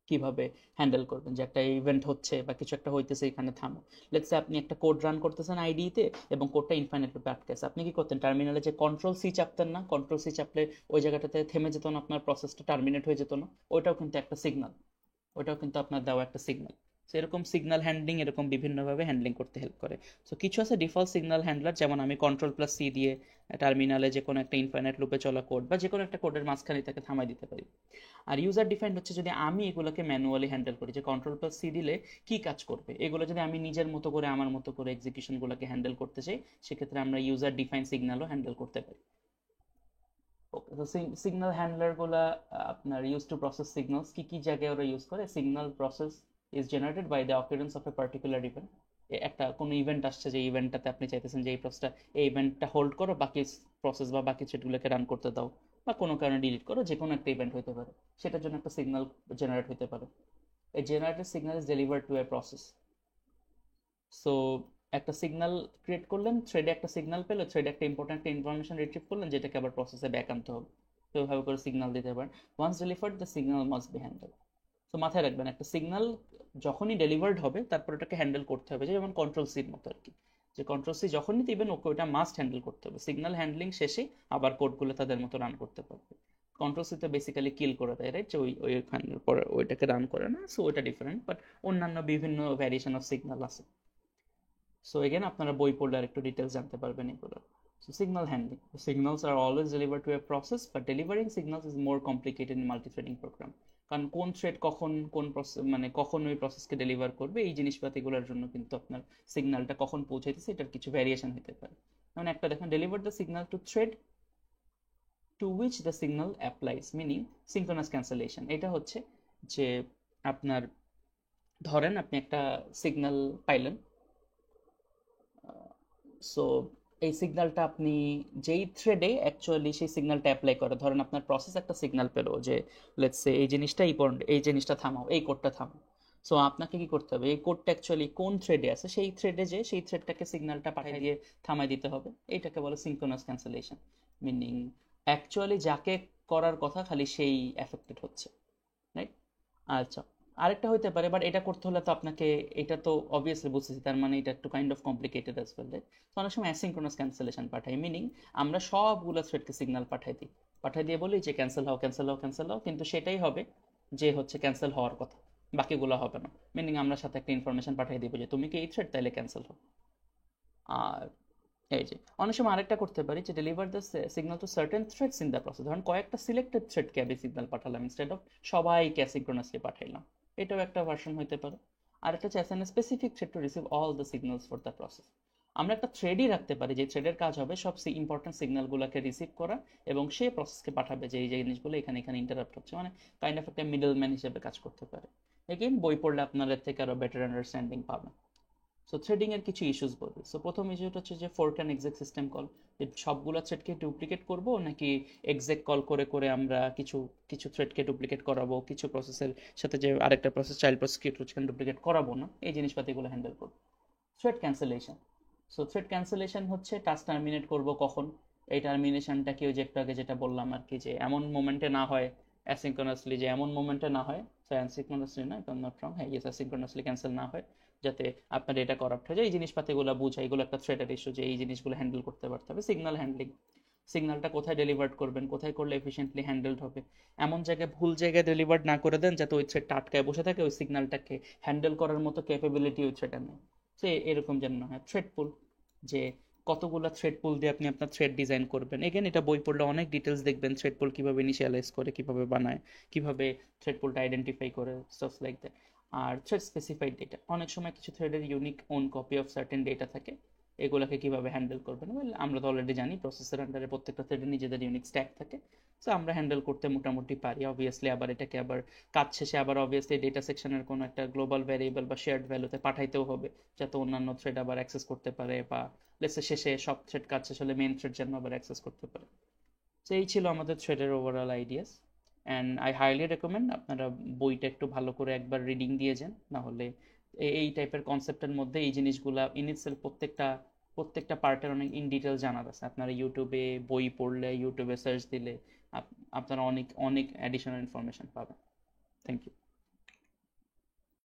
কিভাবে হ্যান্ডেল করবেন, যে একটা ইভেন্ট হচ্ছে বা কিছু একটা হইতেছে, এখানে থামো। লেটস সে আপনি একটা কোড রান করতেছেন আইডিতে এবং কোডটা ইনফাইনাইট লুপে আটকেছে, আপনি কি করতেন? টার্মিনালে যে কন্ট্রোল সি চাপতেন না? কন্ট্রোল সি চাপলে ওই জায়গাটাতে থেমে যেত না, আপনার প্রসেসটা টার্মিনেট হয়ে যেত না? ওইটাও কিন্তু একটা সিগন্যাল, ওটাও কিন্তু আপনার দেওয়া একটা সিগন্যাল। সো এরকম সিগন্যাল হ্যান্ডলিং এরকম বিভিন্নভাবে হ্যান্ডলিং করতে হেল্প করে। সো কিছু আছে ডিফল্ট সিগন্যাল হ্যান্ডলার, যেমন আমি কন্ট্রোল+সি দিয়ে টার্মিনালে যে কোনো একটা ইনফাইনাইট লুপে চলা কোড বা যে কোনো একটা কোডের মাঝখানে তাকে থামাই দিতে পারি। আর ইউজার ডিফাইন্ড হচ্ছে যদি আমি এগুলোকে ম্যানুয়ালি হ্যান্ডেল করি, যে কন্ট্রোল+সি দিলে কি কাজ করবে, এগুলো যদি আমি নিজের মতো করে আমার মতো করে এক্সিকিউশনগুলোকে হ্যান্ডেল করতে চাই, সেক্ষেত্রে আমরা ইউজার ডিফাইন সিগন্যালও হ্যান্ডেল করতে পারি। ওকে, তো সিগন্যাল হ্যান্ডলারগুলো আপনার ইউজ টু প্রসেস সিগন্যালস, কি কি জায়গায় ওরা ইউজ করে? Signal process is generated by the occurrence of a particular event. একটা কোনো ইভেন্ট আসছে, যে ইভেন্টটাতে আপনি চাইতেছেন যে এই প্রসেসটা, এই ইভেন্টটা হোল্ড করো, বাকি প্রসেস বা বাকি থ্রেডগুলোকে রান করতে দাও, বা কোনো কারণে ডিলিট করো, যে কোনো একটা ইভেন্ট হতে পারে, সেটার জন্য একটা সিগন্যাল জেনারেট হতে পারে। এই generated signal is delivered two a process. So একটা সিগন্যাল ক্রিয়েট করলেন, থ্রেডে একটা সিগন্যাল পেলো, থ্রেডে একটা ইম্পর্টেন্ট ইনফরমেশন রিট্রিভ করলেন, যেটাকে আবার প্রসেসে ব্যাক আনতে হবে। তো এইভাবে করে সিগন্যাল দিতে পারেন। Once delivered the signal must be handle. তো মাথায় রাখবেন, একটা সিগন্যাল যখনই ডেলিভার্ড হবে তারপর ওটাকে হ্যান্ডেল করতে হবে, যেমন কন্ট্রোল সির মতো আর কি, যে কন্ট্রোল সি যখনই দিবেন ওকে ওটা মাস্ট হ্যান্ডেল করতে হবে। সিগন্যাল হ্যান্ডলিং শেষে আবার কোডগুলো তাদের মতো রান করতে পারবে। কন্ট্রোল সি তো বেসিক্যালি কিল করে দেয়, রাইট? যে ওইখানের পরে ওইটাকে রান করে না, সো ওইটা ডিফারেন্ট, বাট অন্যান্য বিভিন্ন ভ্যারিয়েশন অফ সিগন্যাল আছে। সো এগেন আপনারা বই পড়লে আর একটু ডিটেলস জানতে পারবেন এগুলো। So signal handling. The signals are always delivered to a process, but delivering signals is more complicated in multi-threading program. কারণ কোন থ্রেড কখন কোন প্রসেস, মানে কখন ওই প্রসেসকে ডেলিভার করবে, এই জিনিসপাতিগুলোর জন্য কিন্তু আপনার সিগন্যালটা কখন পৌঁছাইতেছে এটার কিছু ভ্যারিয়েশন হতে পারে। যেমন একটা দেখেন, deliver the signal to thread to which the signal applies, meaning synchronous cancellation. এটা হচ্ছে যে আপনার ধরেন আপনি একটা সিগন্যাল পাইলেন, সো এই সিগন্যালটা আপনি যেই থ্রেডে অ্যাকচুয়ালি সেই সিগন্যালটা অ্যাপ্লাই করে, ধরেন আপনার প্রসেস একটা সিগন্যাল পেলো যে লেটস সে এই জিনিসটা ইম্পর্টেন্ট, এই জিনিসটা থামাও, এই কোডটা থামাও। সো আপনাকে কি করতে হবে, এই কোডটা অ্যাকচুয়ালি কোন থ্রেডে আছে সেই থ্রেডে যে সেই থ্রেডটাকে সিগন্যালটা পাঠিয়ে দিয়ে থামাই দিতে হবে। এইটাকে বলে সিনক্রোনাস ক্যান্সেলেশন। মিনিং অ্যাকচুয়ালি যাকে করার কথা খালি সেই অ্যাফেক্টেড হচ্ছে, রাইট? আচ্ছা, আরেকটা হইতে পারে, বাট এটা করতে হলে তো আপনাকে, এটা তো অবভিয়াসলি বুঝতেছি, তার মানে এটা একটু kind of complicated as well. তো অনেক সময় অ্যাসিনক্রোনাস ক্যান্সেলেশন পাঠাই, মিনিং আমরা সবগুলো থ্রেডকে সিগন্যাল পাঠাই দিই, পাঠাই দিয়ে বলি যে ক্যান্সেল হও, ক্যান্সেল হও, ক্যান্সেল হও, কিন্তু সেটাই হবে যে হচ্ছে ক্যান্সেল হওয়ার কথা, বাকিগুলো হবে না। মিনিং আমরা সাথে একটা ইনফরমেশন পাঠিয়ে দিব যে তুমি কি এই থ্রেড, তাইলে ক্যান্সেল হও। আর এই যে অনেক সময় আরেকটা করতে পারি যে deliver the signal to certain threads in the process, ধরুন কয়েকটা সিলেক্টেড থ্রেডকে আমি সিগন্যাল পাঠালাম ইনস্টেড অফ সবাইকে অ্যাসিনক্রোনাসলি পাঠাইলাম। এটাও একটা ভার্সন হইতে পারে। আরেকটা হচ্ছে assign specific thread to receive all the signals for the process. আমরা একটা থ্রেডই রাখতে পারি যে থ্রেডের কাজ হবে সব ইম্পর্টেন্ট সিগন্যালগুলোকে রিসিভ করা এবং সেই প্রসেসকে পাঠাবে যে এই যে জিনিসগুলো এখানে এখানে ইন্টারাপ্ট হচ্ছে, মানে কাইন্ড অফ একটা মিডল ম্যান হিসেবে কাজ করতে পারে। এগেইন বই পড়লে আপনাদের থেকে আরো বেটার আন্ডারস্ট্যান্ডিং পাবেন। সো থ্রেডিং এর কিছু ইস্যুস বলবো। সো প্রথম ইস্যুটা হচ্ছে যে fork and exact system call, যে সবগুলো থ্রেডকে ডুপ্লিকেট করব নাকি এক্সেক কল করে করে আমরা কিছু কিছু থ্রেডকে ডুপ্লিকেট করাবো, কিছু প্রসেসের সাথে যে আরেকটা প্রসেস চাইল্ড প্রসিকিউটর ডুপ্লিকেট করাবো না, এই জিনিসপাতিগুলো হ্যান্ডেল করবো। Thread cancellation. So thread cancellation হচ্ছে টাস্ক টার্মিনেট করব কখন, এই টার্মিনেশনটা কি ওই যে একটু আগে যেটা বললাম আর কি, যে এমন মোমেন্টে না হয় অ্যাসিনক্রোনাসলি, যে এমন মোমেন্টে না হয়, সো অ্যাসিনক্রোনাসলি না, ইফ নট রং, হ্যাঁ ইয়েস অ্যাসিনক্রোনাসলি ক্যান্সেল না হয়, যাতে আপনার ডেটা করাপ্ট হয়ে যায়। এই জিনিসপাতিগুলো বুঝা, এগুলো একটা থ্রেডের ইস্যু, যে এই জিনিসগুলো হ্যান্ডেল করতে পারতে হবে। সিগন্যাল হ্যান্ডলিং, সিগন্যালটা কোথায় ডেলিভার্ড করবেন, কোথায় করলে এফিসিয়েন্টলি হ্যান্ডেলড হবে, এমন জায়গায় ভুল জায়গায় ডেলিভার্ড না করে দেন যাতে ওই থ্রেডটা আটকায় বসে থাকে, ওই সিগন্যালটাকে হ্যান্ডেল করার মতো ক্যাপাবিলিটি ওই থ্রেডের নেই। সে এরকম যেন না হয়। থ্রেড পুল, যে কতগুলো থ্রেড পুল দিয়ে আপনি আপনার থ্রেড ডিজাইন করবেন। এগেন এটা বই পড়লে অনেক ডিটেলস দেখবেন, থ্রেড পুল কীভাবে ইনিশিয়ালাইজ করে, কীভাবে বানায়, কীভাবে থ্রেড পুলটা আইডেন্টিফাই করে, স্টাফস লাইক দ্যাট। আর থ্রেড স্পেসিফাইড ডেটা, অনেক সময় কিছু থ্রেডের unique own copy of certain data থাকে, এগুলোকে কীভাবে হ্যান্ডেল করবেন। ওয়েল আমরা তো অলরেডি জানি প্রসেসের আন্ডারে প্রত্যেকটা থ্রেডের নিজেদের ইউনিক স্ট্যাক থাকে, সো আমরা হ্যান্ডেল করতে মোটামুটি পারি। অবভিয়াসলি আবার এটাকে আবার কাজ শেষে আবার অবভিয়াসলি ডেটা সেকশনের কোনো একটা গ্লোবাল ভ্যারিয়েবল বা শেয়ার্ড ভ্যালুতে পাঠাইতেও হবে, যাতে অন্যান্য থ্রেড আবার অ্যাক্সেস করতে পারে, বা লেটস সে শেষে সব থ্রেড কাজ শেষ হলে মেইন থ্রেড যেন আবার অ্যাক্সেস করতে পারে। তো এই ছিল আমাদের থ্রেডের overall ideas. And I highly recommend আপনারা বইটা একটু ভালো করে একবার রিডিং দিয়ে যান, নাহলে এই টাইপের কনসেপ্টের মধ্যে এই জিনিসগুলা ইনিটসেলফ প্রত্যেকটা প্রত্যেকটা পার্টের অনেক ইন ডিটেল জানার আছে। আপনারা ইউটিউবে বই পড়লে, ইউটিউবে সার্চ দিলে আপনারা অনেক অনেক অ্যাডিশনাল ইনফরমেশন পাবেন। Thank you.